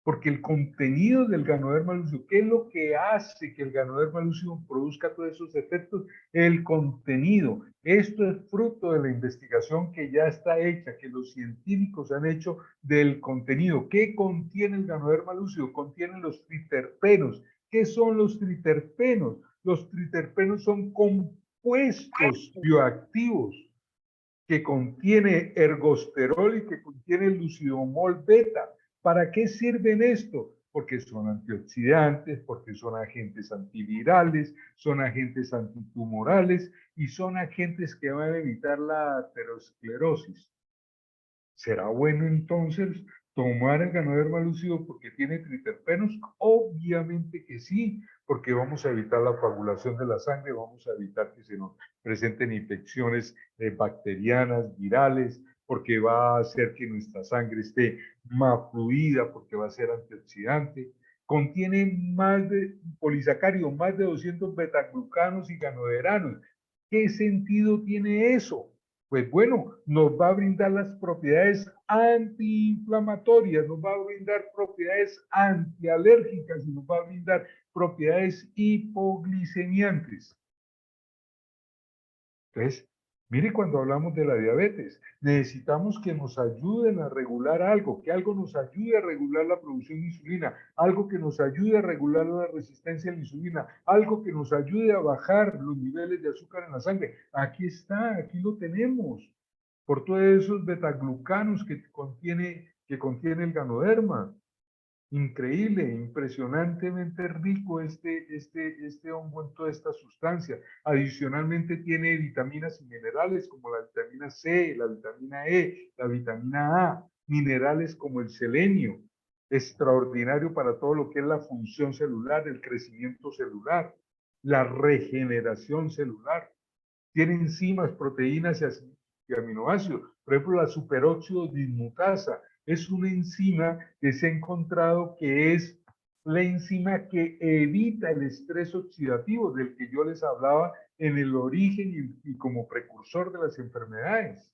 Porque el contenido del Ganoderma lucidum, ¿qué es lo que hace que el Ganoderma lucidum produzca todos esos efectos? El contenido. Esto es fruto de la investigación que ya está hecha, que los científicos han hecho del contenido. ¿Qué contiene el Ganoderma lucidum? Contienen los triterpenos. ¿Qué son los triterpenos? Los triterpenos son compuestos bioactivos que contiene ergosterol y que contiene lucidomol beta. ¿Para qué sirven esto? Porque son antioxidantes, porque son agentes antivirales, son agentes antitumorales y son agentes que van a evitar la aterosclerosis. ¿Será bueno entonces tomar el Ganoderma lucidum porque tiene triterpenos? Obviamente que sí, porque vamos a evitar la coagulación de la sangre, vamos a evitar que se nos presenten infecciones bacterianas, virales, porque va a hacer que nuestra sangre esté más fluida, porque va a ser antioxidante. Contiene más de polisacáridos, más de 200 betaglucanos y ganoderanos. ¿Qué sentido tiene eso? Pues bueno, nos va a brindar las propiedades antiinflamatorias, nos va a brindar propiedades antialérgicas y nos va a brindar propiedades hipoglicemiantes. Entonces, mire, cuando hablamos de la diabetes, necesitamos que nos ayuden a regular algo, que algo nos ayude a regular la producción de insulina, algo que nos ayude a regular la resistencia a la insulina, algo que nos ayude a bajar los niveles de azúcar en la sangre. Aquí está, aquí lo tenemos, por todos esos betaglucanos que contiene el Ganoderma. Increíble, impresionantemente rico este hongo en toda esta sustancia. Adicionalmente tiene vitaminas y minerales como la vitamina C, la vitamina E, la vitamina A, minerales como el selenio, extraordinario para todo lo que es la función celular, el crecimiento celular, la regeneración celular. Tiene enzimas, proteínas y aminoácidos. Por ejemplo, la superóxido dismutasa es una enzima que se ha encontrado que es la enzima que evita el estrés oxidativo del que yo les hablaba en el origen y como precursor de las enfermedades.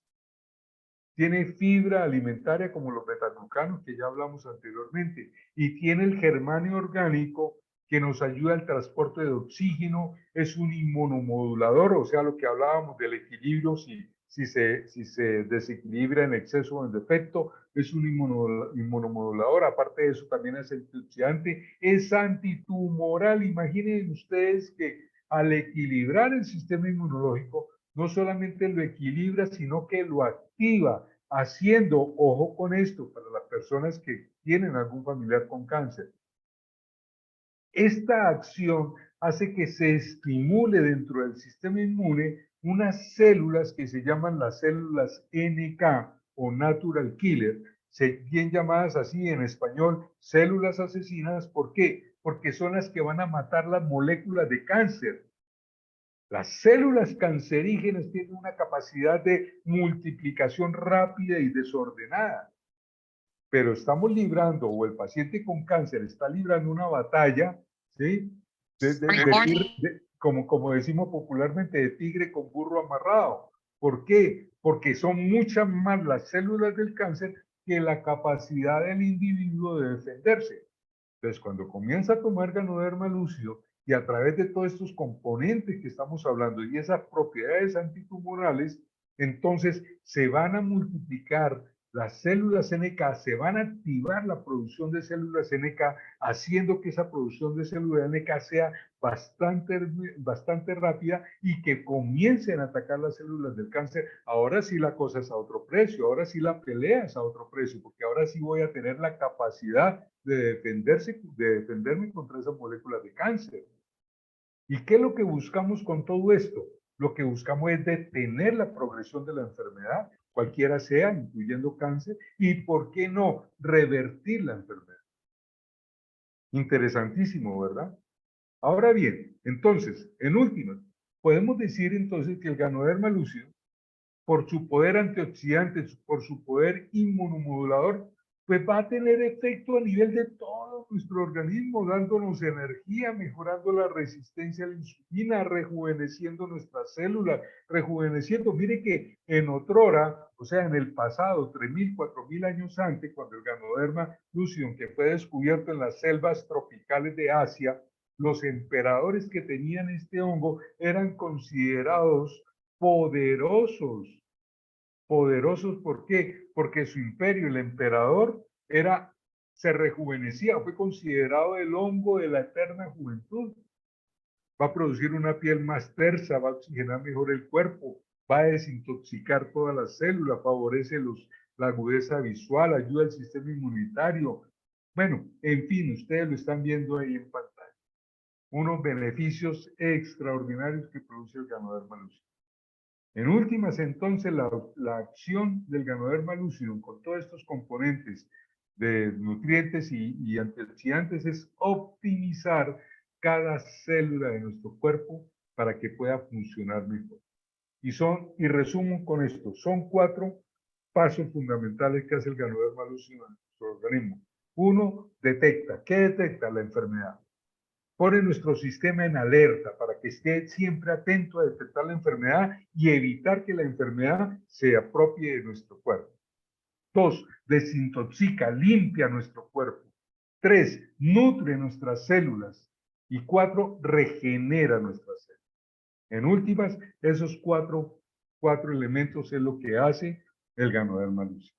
Tiene fibra alimentaria como los betaglucanos que ya hablamos anteriormente, y tiene el germanio orgánico que nos ayuda al transporte de oxígeno, es un inmunomodulador, o sea, lo que hablábamos del equilibrio, si se desequilibra en exceso o en defecto, es un inmunomodulador. Aparte de eso, también es antioxidante, es antitumoral. Imaginen ustedes que al equilibrar el sistema inmunológico, no solamente lo equilibra, sino que lo activa, haciendo, ojo con esto, para las personas que tienen algún familiar con cáncer. Esta acción hace que se estimule dentro del sistema inmune unas células que se llaman las células NK o Natural Killer, bien llamadas así en español, células asesinas. ¿Por qué? Porque son las que van a matar las moléculas de cáncer. Las células cancerígenas tienen una capacidad de multiplicación rápida y desordenada, pero estamos librando, o el paciente con cáncer está librando una batalla, ¿sí? como decimos popularmente, de tigre con burro amarrado. ¿Por qué? Porque son muchas más las células del cáncer que la capacidad del individuo de defenderse. Entonces, cuando comienza a tomar Ganoderma lúcido y a través de todos estos componentes que estamos hablando y esas propiedades antitumorales, entonces se van a multiplicar las células NK, se van a activar la producción de células NK, haciendo que esa producción de células NK sea bastante rápida y que comiencen a atacar las células del cáncer. Ahora sí la cosa es a otro precio, ahora sí la pelea es a otro precio, porque ahora sí voy a tener la capacidad de defenderme contra esas moléculas de cáncer. ¿Y qué es lo que buscamos con todo esto? Lo que buscamos es detener la progresión de la enfermedad, cualquiera sea, incluyendo cáncer, y ¿por qué no revertir la enfermedad? Interesantísimo, ¿verdad? Ahora bien, entonces, en últimas, podemos decir entonces que el Ganoderma lúcido, por su poder antioxidante, por su poder inmunomodulador, pues va a tener efecto a nivel de todo nuestro organismo, dándonos energía, mejorando la resistencia a la insulina, rejuveneciendo nuestras células, rejuveneciendo. Mire que en otrora, o sea, en el pasado, 3.000, 4.000 años antes, cuando el Ganoderma lucidum, que fue descubierto en las selvas tropicales de Asia, los emperadores que tenían este hongo eran considerados poderosos. Poderosos, ¿por qué? Porque su imperio, el emperador, se rejuvenecía, fue considerado el hongo de la eterna juventud. Va a producir una piel más tersa, va a oxigenar mejor el cuerpo, va a desintoxicar todas las células, favorece la agudeza visual, ayuda al sistema inmunitario. Bueno, en fin, ustedes lo están viendo ahí en pantalla. Unos beneficios extraordinarios que produce el Ganoderma lúcido. En últimas, entonces, la acción del Ganoderma lucidum con todos estos componentes de nutrientes y antioxidantes es optimizar cada célula de nuestro cuerpo para que pueda funcionar mejor. Y resumo con esto, son 4 pasos fundamentales que hace el Ganoderma lucidum en nuestro organismo. 1, detecta. ¿Qué detecta? La enfermedad. Pone nuestro sistema en alerta para que esté siempre atento a detectar la enfermedad y evitar que la enfermedad se apropie de nuestro cuerpo. 2, desintoxica, limpia nuestro cuerpo. 3, nutre nuestras células. Y 4, regenera nuestras células. En últimas, esos cuatro elementos es lo que hace el Ganoderma lúcido.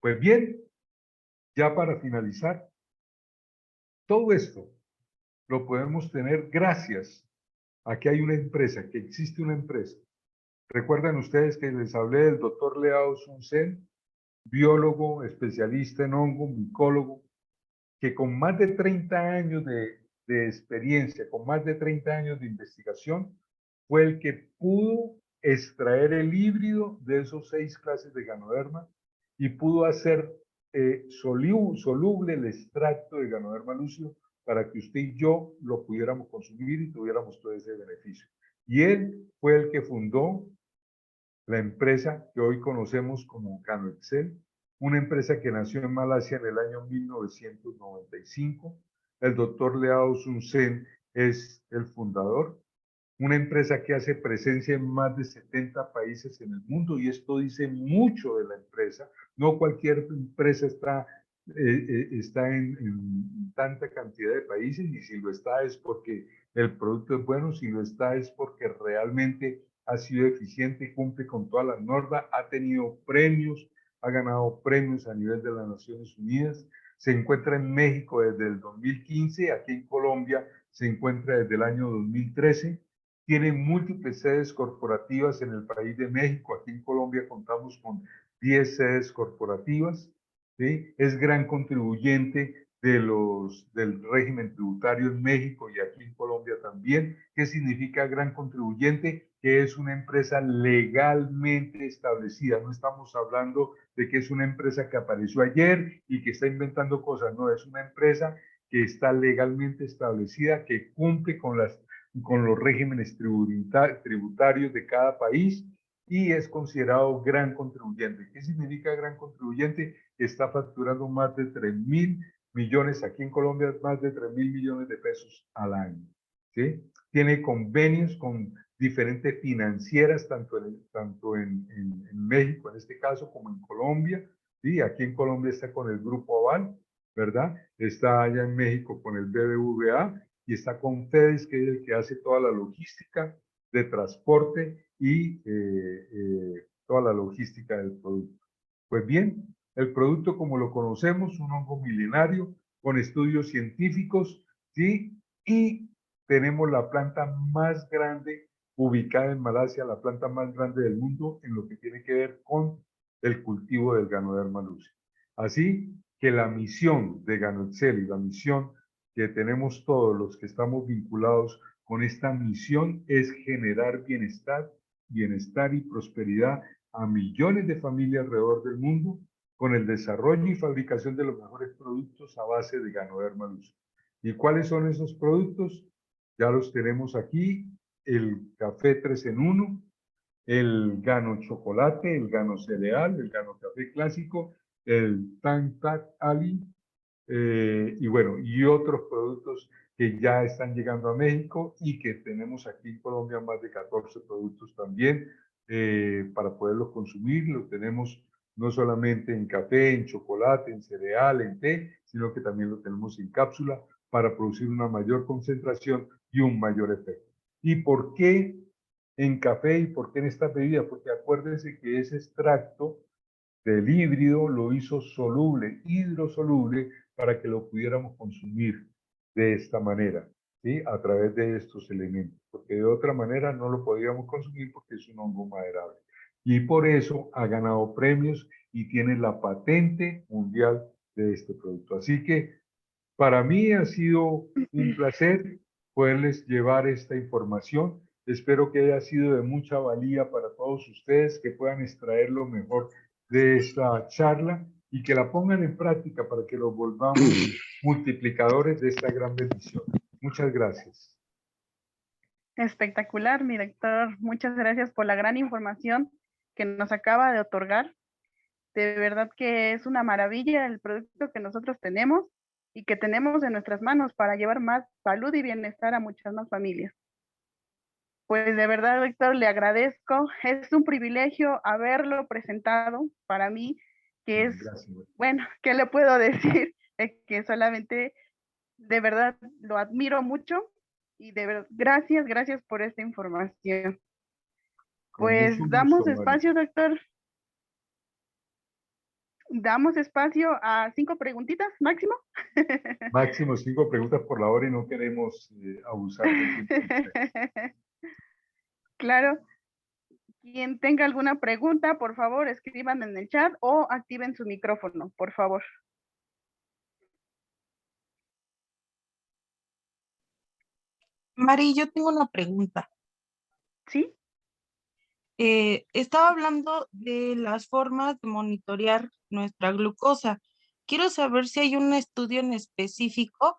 Pues bien, ya para finalizar, todo esto lo podemos tener gracias a que hay una empresa, que existe una empresa. Recuerdan ustedes que les hablé del doctor Leao Sun Sen, biólogo, especialista en hongo, micólogo, que con más de 30 años de experiencia, con más de 30 años de investigación, fue el que pudo extraer el híbrido de esos 6 clases de Ganoderma y pudo hacer soluble el extracto de Ganoderma lúcido para que usted y yo lo pudiéramos consumir y tuviéramos todo ese beneficio. Y él fue el que fundó la empresa que hoy conocemos como Ganoexcel, una empresa que nació en Malasia en el año 1995. El doctor Leao Sun Sen es el fundador. Una empresa que hace presencia en más de 70 países en el mundo y esto dice mucho de la empresa. No cualquier empresa está en tanta cantidad de países y si lo está es porque el producto es bueno, si lo está es porque realmente ha sido eficiente y cumple con todas las normas, ha tenido premios, ha ganado premios a nivel de las Naciones Unidas, se encuentra en México desde el 2015, aquí en Colombia se encuentra desde el año 2013, tiene múltiples sedes corporativas en el país de México, aquí en Colombia contamos con 10 sedes corporativas, ¿sí? Es gran contribuyente del régimen tributario en México y aquí en Colombia también. ¿Qué significa gran contribuyente? Que es una empresa legalmente establecida. No estamos hablando de que es una empresa que apareció ayer y que está inventando cosas. No, es una empresa que está legalmente establecida, que cumple con los regímenes tributarios de cada país y es considerado gran contribuyente. ¿Qué significa gran contribuyente? Está facturando más de 3.000 millones, aquí en Colombia más de 3.000 millones de pesos al año, ¿sí? tiene convenios con diferentes financieras, tanto en México, en este caso, como en Colombia. ¿Sí? Aquí en Colombia está con el Grupo Aval, ¿verdad? Está allá en México con el BBVA y está con FEDES, que es el que hace toda la logística de transporte y toda la logística del producto. Pues bien, el producto como lo conocemos, un hongo milenario con estudios científicos, ¿sí? Y tenemos la planta más grande ubicada en Malasia, la planta más grande del mundo en lo que tiene que ver con el cultivo del Ganoderma lucis. Así que la misión de Ganoexcel y la misión que tenemos todos los que estamos vinculados con esta misión es generar bienestar y prosperidad a millones de familias alrededor del mundo con el desarrollo y fabricación de los mejores productos a base de Ganoderma lucis. ¿Y cuáles son esos productos? Ya los tenemos aquí, el café 3 en 1, el Gano chocolate, el Gano cereal, el Gano café clásico, el Tang Tak Ali, y bueno, y otros productos que ya están llegando a México y que tenemos aquí en Colombia más de 14 productos también para poderlos consumir. Lo tenemos no solamente en café, en chocolate, en cereal, en té, sino que también lo tenemos en cápsula para producir una mayor concentración y un mayor efecto. ¿Y por qué en café y por qué en esta bebida? Porque acuérdense que ese extracto del híbrido lo hizo soluble, hidrosoluble, para que lo pudiéramos consumir de esta manera, ¿sí? A través de estos elementos, porque de otra manera no lo podríamos consumir porque es un hongo maderable. Y por eso ha ganado premios y tiene la patente mundial de este producto. Así que para mí ha sido un placer poderles llevar esta información. Espero que haya sido de mucha valía para todos ustedes, que puedan extraer lo mejor de esta charla y que la pongan en práctica para que los volvamos multiplicadores de esta gran bendición. Muchas gracias. Espectacular, mi doctor. Muchas gracias por la gran información que nos acaba de otorgar. De verdad que es una maravilla el producto que nosotros tenemos y que tenemos en nuestras manos para llevar más salud y bienestar a muchas más familias. Pues de verdad, doctor, le agradezco. Es un privilegio haberlo presentado para mí, que es, Gracias. bueno, ¿qué le puedo decir? Que solamente de verdad lo admiro mucho y de verdad, gracias por esta información. Con Pues mucho damos gusto, Marisa. espacio, doctor. Damos espacio a 5 preguntitas máximo. Máximo 5 preguntas por la hora y no queremos abusar del tiempo. Claro. Quien tenga alguna pregunta, por favor, escriban en el chat o activen su micrófono, por favor. Mari, yo tengo una pregunta. ¿Sí? Estaba hablando de las formas de monitorear nuestra glucosa. Quiero saber si hay un estudio en específico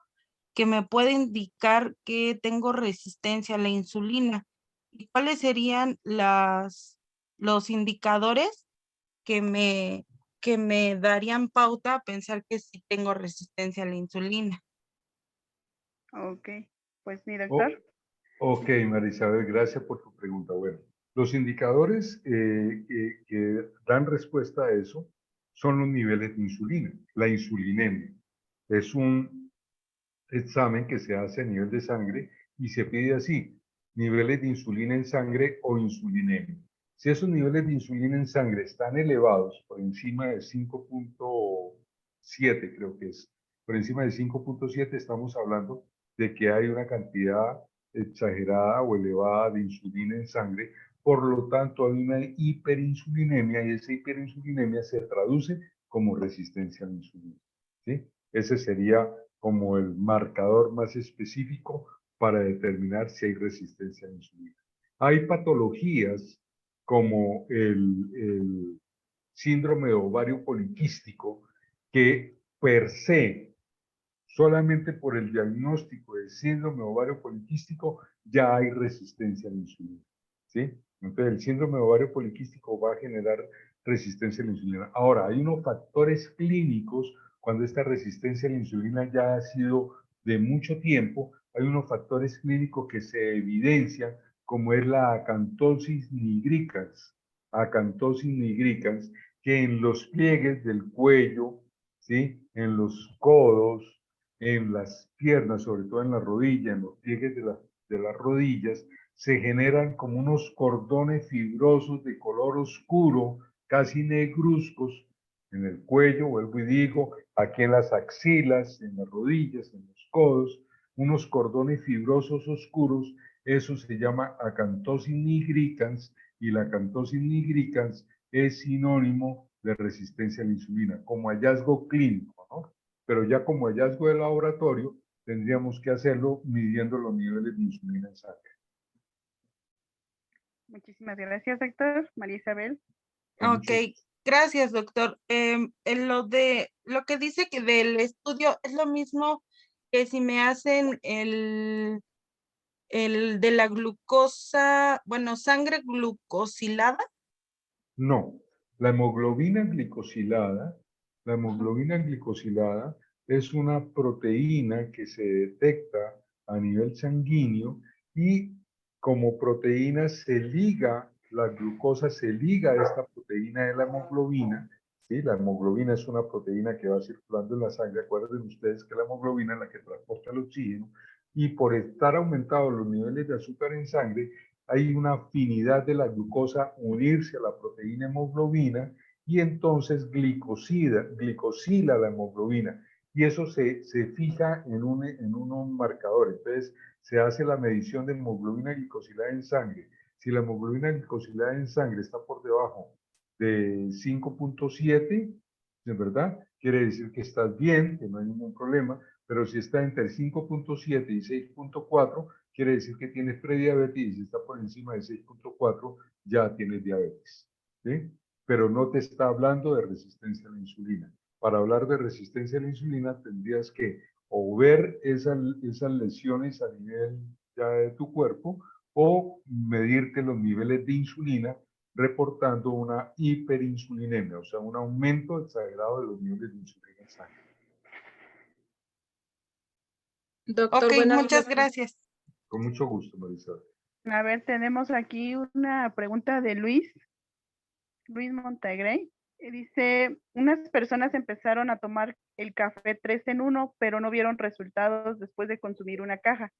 que me puede indicar que tengo resistencia a la insulina y cuáles serían los indicadores que me darían pauta a pensar que sí tengo resistencia a la insulina. Ok, pues mi Oh, doctor. ok, Marisabel, gracias por tu pregunta. Bueno, los indicadores que dan respuesta a eso son los niveles de insulina. La insulinemia es un examen que se hace a nivel de sangre y se pide así, niveles de insulina en sangre o insulinemia. Si esos niveles de insulina en sangre están elevados por encima de 5.7, creo que es, por encima de 5.7 estamos hablando de que hay una cantidad exagerada o elevada de insulina en sangre, por lo tanto hay una hiperinsulinemia y esa hiperinsulinemia se traduce como resistencia a la insulina, ¿sí? Ese sería como el marcador más específico para determinar si hay resistencia a la insulina. Hay patologías como el síndrome de ovario poliquístico que per se, solamente por el diagnóstico del síndrome de ovario poliquístico, ya hay resistencia a la insulina, ¿sí? Entonces el síndrome de ovario poliquístico va a generar resistencia a la insulina. Ahora, hay unos factores clínicos cuando esta resistencia a la insulina ya ha sido de mucho tiempo, hay unos factores clínicos que se evidencian, como es la acantosis nigricans, que en los pliegues del cuello, ¿sí? En los codos, en las piernas, sobre todo en la rodilla, en los pliegues de las rodillas, se generan como unos cordones fibrosos de color oscuro, casi negruzcos, en el cuello, vuelvo y digo, aquí en las axilas, en las rodillas, en los codos, unos cordones fibrosos oscuros, eso se llama acantosis nigricans, y la acantosis nigricans es sinónimo de resistencia a la insulina, como hallazgo clínico, ¿no? Pero ya como hallazgo de laboratorio, tendríamos que hacerlo midiendo los niveles de insulina en sangre. Muchísimas gracias, doctor. María Isabel. Ok, gracias, doctor. En lo que dice que del estudio es lo mismo que si me hacen el de la glucosa, bueno, sangre glucosilada. No, la hemoglobina glicosilada, es una proteína que se detecta a nivel sanguíneo y como proteína la glucosa se liga a esta proteína de la hemoglobina, ¿sí? La hemoglobina es una proteína que va circulando en la sangre. Acuérdense ustedes que la hemoglobina es la que transporta el oxígeno y por estar aumentados los niveles de azúcar en sangre, hay una afinidad de la glucosa unirse a la proteína hemoglobina y entonces glicosila la hemoglobina. Y eso se fija en unos marcadores. Entonces se hace la medición de hemoglobina glicosilada en sangre. Si la hemoglobina glicosilada en sangre está por debajo de 5.7, ¿de verdad? Quiere decir que estás bien, que no hay ningún problema, pero si está entre 5.7 y 6.4, quiere decir que tienes prediabetes, y si está por encima de 6.4, ya tienes diabetes, ¿sí? Pero no te está hablando de resistencia a la insulina. Para hablar de resistencia a la insulina tendrías que o ver esas lesiones a nivel ya de tu cuerpo o medirte los niveles de insulina reportando una hiperinsulinemia, o sea, un aumento exagerado de los niveles de insulina en sangre. Doctor, ok, muchas gracias. Con mucho gusto, Marisol. A ver, tenemos aquí una pregunta de Luis Montagrey. Dice, unas personas empezaron a tomar el café 3 en 1, pero no vieron resultados después de consumir una caja.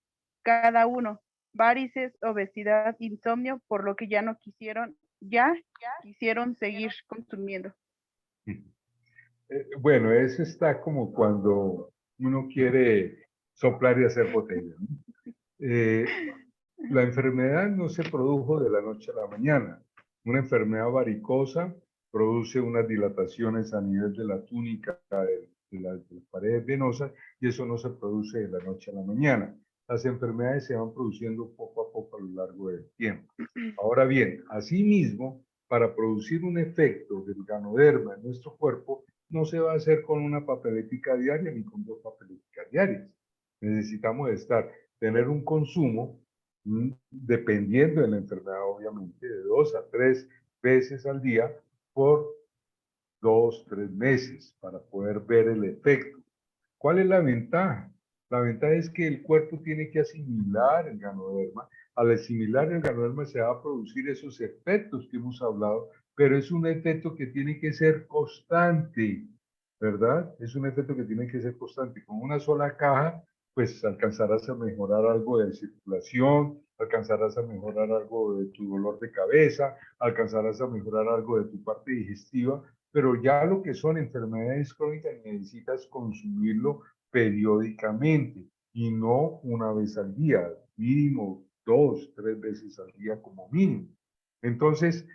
Cada uno, varices, obesidad, insomnio, por lo que ya quisieron seguir consumiendo. Bueno, eso está como cuando uno quiere soplar y hacer botella, ¿no? La enfermedad no se produjo de la noche a la mañana. Una enfermedad varicosa produce unas dilataciones a nivel de la túnica de las paredes venosas y eso no se produce de la noche a la mañana. Las enfermedades se van produciendo poco a poco a lo largo del tiempo. Ahora bien, asimismo, para producir un efecto del ganoderma en nuestro cuerpo, no se va a hacer con una papeletica diaria ni con 2 papeleticas diarias. Necesitamos tener un consumo, dependiendo de la enfermedad, obviamente, de 2 a 3 veces al día por 2, 3 meses para poder ver el efecto. ¿Cuál es la ventaja? La ventaja es que el cuerpo tiene que asimilar el ganoderma. Al asimilar el ganoderma se va a producir esos efectos que hemos hablado, pero es un efecto que tiene que ser constante, ¿verdad? Es un efecto que tiene que ser constante. Con una sola caja, pues alcanzarás a mejorar algo de circulación, alcanzarás a mejorar algo de tu dolor de cabeza, alcanzarás a mejorar algo de tu parte digestiva, pero ya lo que son enfermedades crónicas necesitas consumirlo periódicamente y no una vez al día, mínimo 2, 3 veces al día como mínimo. Entonces,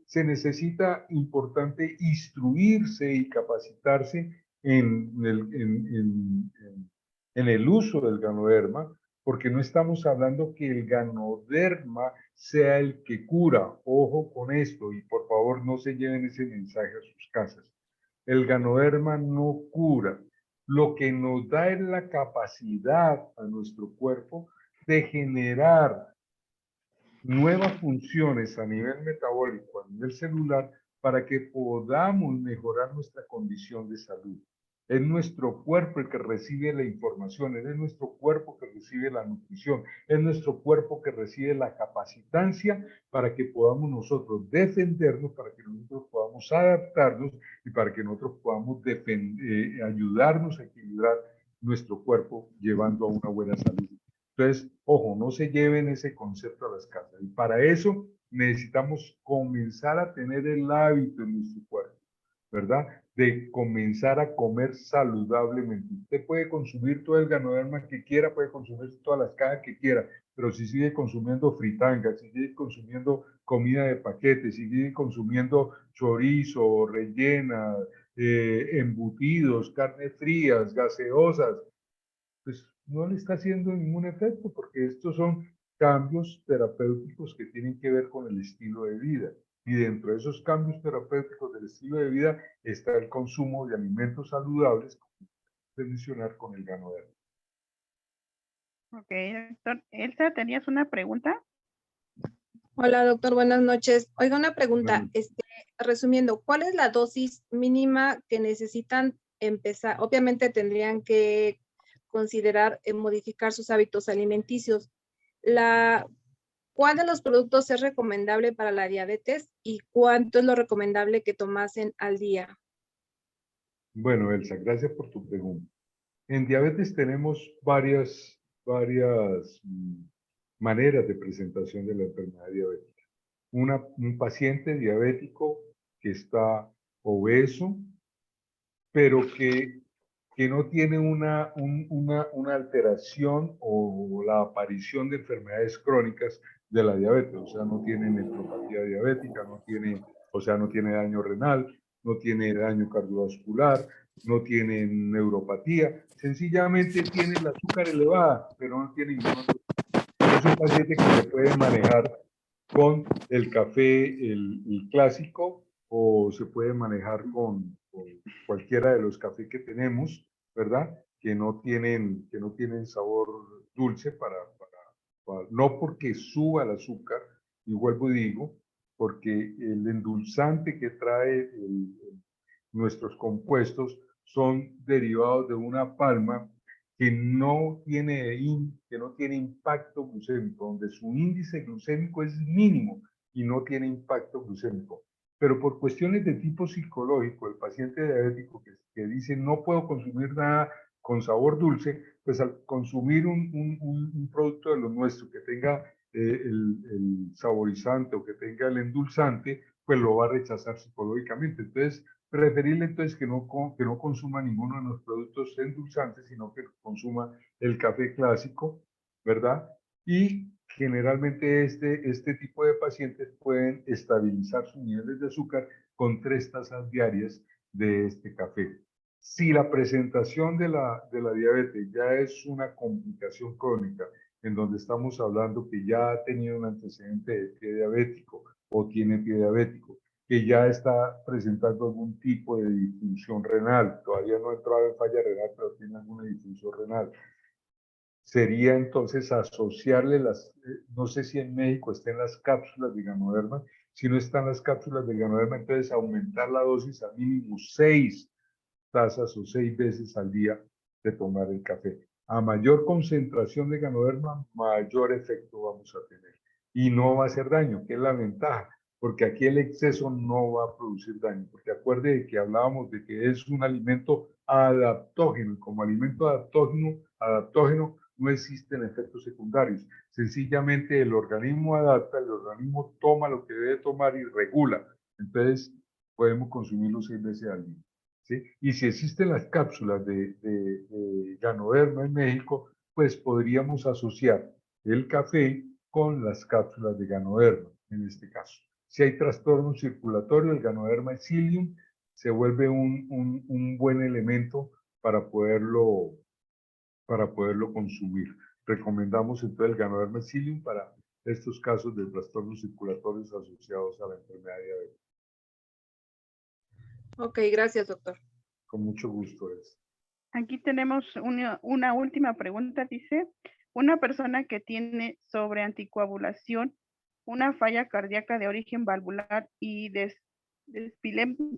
se necesita importante instruirse y capacitarse en el uso del ganoderma, porque no estamos hablando que el ganoderma sea el que cura. Ojo con esto y por favor no se lleven ese mensaje a sus casas. El ganoderma no cura. Lo que nos da es la capacidad a nuestro cuerpo de generar nuevas funciones a nivel metabólico, a nivel celular, para que podamos mejorar nuestra condición de salud. Es nuestro cuerpo el que recibe la información, es nuestro cuerpo que recibe la nutrición, es nuestro cuerpo que recibe la capacitancia para que podamos nosotros defendernos, para que nosotros podamos adaptarnos y para que nosotros podamos ayudarnos a equilibrar nuestro cuerpo llevando a una buena salud. Entonces, ojo, no se lleven ese concepto a las casas. Y para eso necesitamos comenzar a tener el hábito en nuestro cuerpo, ¿verdad? De comenzar a comer saludablemente. Usted puede consumir todo el ganoderma que quiera, puede consumir todas las cajas que quiera, pero si sigue consumiendo fritangas, si sigue consumiendo comida de paquete, si sigue consumiendo chorizo, rellena, embutidos, carnes frías, gaseosas, pues no le está haciendo ningún efecto, porque estos son cambios terapéuticos que tienen que ver con el estilo de vida. Y dentro de esos cambios terapéuticos del estilo de vida está el consumo de alimentos saludables, como de mencionar con el ganoderma. Ok, doctor. Elsa, ¿tenías una pregunta? Hola, doctor, buenas noches. Oiga, una pregunta, Bueno, resumiendo, ¿cuál es la dosis mínima que necesitan empezar? Obviamente tendrían que considerar modificar sus hábitos alimenticios. ¿Cuál de los productos es recomendable para la diabetes y cuánto es lo recomendable que tomasen al día? bueno, Elsa, gracias por tu pregunta. En diabetes tenemos varias maneras de presentación de la enfermedad diabética. Un paciente diabético que está obeso, pero que no tiene una alteración o la aparición de enfermedades crónicas de la diabetes, o sea, no tiene nefropatía diabética, no tiene daño renal, no tiene daño cardiovascular, no tiene neuropatía, sencillamente tiene el azúcar elevada, pero no tiene ningún otro. Es un paciente que se puede manejar con el café, el clásico, o se puede manejar con cualquiera de los cafés que tenemos, ¿verdad? Que no tienen sabor dulce no porque suba el azúcar, y vuelvo y digo, porque el endulzante que trae nuestros compuestos son derivados de una palma que no tiene impacto glucémico, donde su índice glucémico es mínimo y no tiene impacto glucémico. Pero por cuestiones de tipo psicológico, el paciente diabético que dice no puedo consumir nada con sabor dulce, pues al consumir un producto de lo nuestro que tenga el saborizante o que tenga el endulzante, pues lo va a rechazar psicológicamente. Entonces, preferible entonces que no consuma ninguno de los productos endulzantes, sino que consuma el café clásico, ¿verdad? Y generalmente este tipo de pacientes pueden estabilizar sus niveles de azúcar con 3 tazas diarias de este café. Si la presentación de la diabetes ya es una complicación crónica, en donde estamos hablando que ya ha tenido un antecedente de pie diabético o tiene pie diabético, que ya está presentando algún tipo de disfunción renal, todavía no ha entrado en falla renal, pero tiene alguna disfunción renal. Sería entonces asociarle no sé si en México estén las cápsulas de ganoderma, si no están las cápsulas de ganoderma, entonces aumentar la dosis a mínimo 6 tazas o 6 veces al día de tomar el café. A mayor concentración de ganoderma, mayor efecto vamos a tener. Y no va a hacer daño, que es la ventaja, porque aquí el exceso no va a producir daño, porque acuerde de que hablábamos de que es un alimento adaptógeno, y como alimento adaptógeno no existen efectos secundarios. Sencillamente el organismo adapta, el organismo toma lo que debe tomar y regula. Entonces podemos consumirlo 6 veces al día. ¿Sí? Y si existen las cápsulas de ganoderma en México, pues podríamos asociar el café con las cápsulas de ganoderma, en este caso. Si hay trastorno circulatorio, el ganoderma psyllium se vuelve un buen elemento para poderlo consumir. Recomendamos entonces el ganoderma psyllium para estos casos de trastornos circulatorios asociados a la enfermedad diabética. Ok, gracias, doctor. Con mucho gusto. Aquí tenemos una última pregunta. Dice, una persona que tiene sobreanticoagulación, una falla cardíaca de origen valvular y desfilemia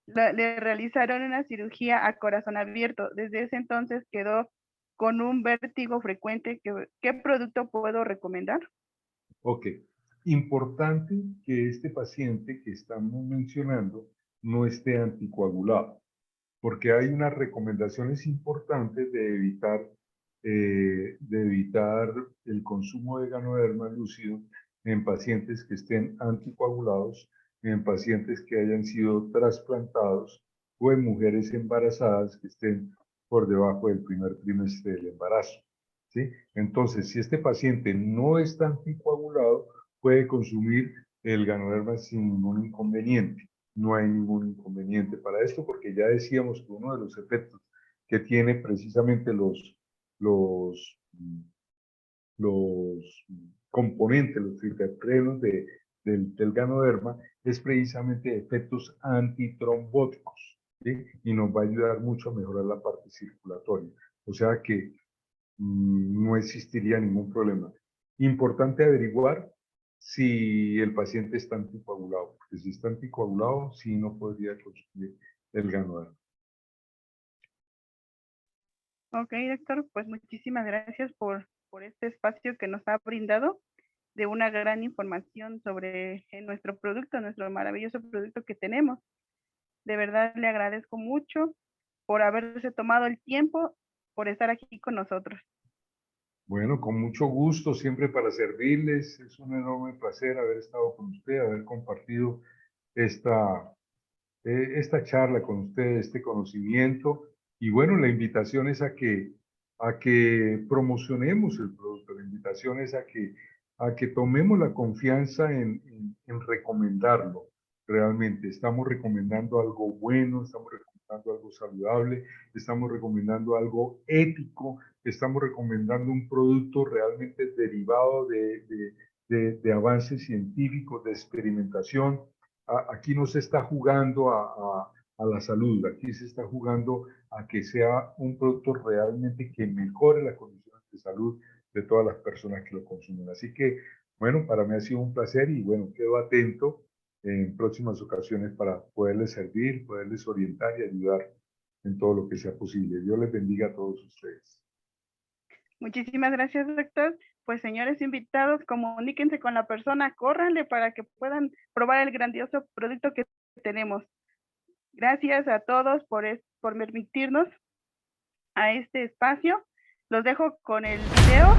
le realizaron una cirugía a corazón abierto. Desde ese entonces quedó con un vértigo frecuente. ¿Qué producto puedo recomendar? Ok, importante que este paciente que estamos mencionando no esté anticoagulado, porque hay unas recomendaciones importantes de evitar el consumo de ganoderma lúcido en pacientes que estén anticoagulados, en pacientes que hayan sido trasplantados o en mujeres embarazadas que estén por debajo del primer trimestre del embarazo. ¿Sí? Entonces, si este paciente no está anticoagulado, puede consumir el ganoderma sin ningún inconveniente. No hay ningún inconveniente para esto, porque ya decíamos que uno de los efectos que tiene precisamente los, los componentes, los triterpenos del ganoderma, es precisamente efectos antitrombóticos, ¿sí? Y nos va a ayudar mucho a mejorar la parte circulatoria. O sea que no existiría ningún problema. Importante averiguar si el paciente está anticoagulado, porque si está anticoagulado, sí no podría consumir el ganoderma. Ok, doctor, pues muchísimas gracias por este espacio que nos ha brindado de una gran información sobre nuestro producto, nuestro maravilloso producto que tenemos. De verdad le agradezco mucho por haberse tomado el tiempo, por estar aquí con nosotros. Bueno, con mucho gusto, siempre para servirles. Es un enorme placer haber estado con usted, haber compartido esta, esta charla con usted, este conocimiento. Y bueno, la invitación es a que promocionemos el producto, la invitación es a que tomemos la confianza en recomendarlo. Realmente estamos recomendando algo bueno, estamos recomendando algo saludable, estamos recomendando algo ético, estamos recomendando un producto realmente derivado de avances científicos, de experimentación. Aquí no se está jugando a la salud, aquí se está jugando a que sea un producto realmente que mejore las condiciones de salud de todas las personas que lo consumen. Así que, bueno, para mí ha sido un placer y bueno, quedo atento en próximas ocasiones para poderles servir, poderles orientar y ayudar en todo lo que sea posible. Dios les bendiga a todos ustedes. Muchísimas gracias, doctor. Pues señores invitados, comuníquense con la persona, córranle para que puedan probar el grandioso producto que tenemos. Gracias a todos por permitirnos a este espacio. Los dejo con el video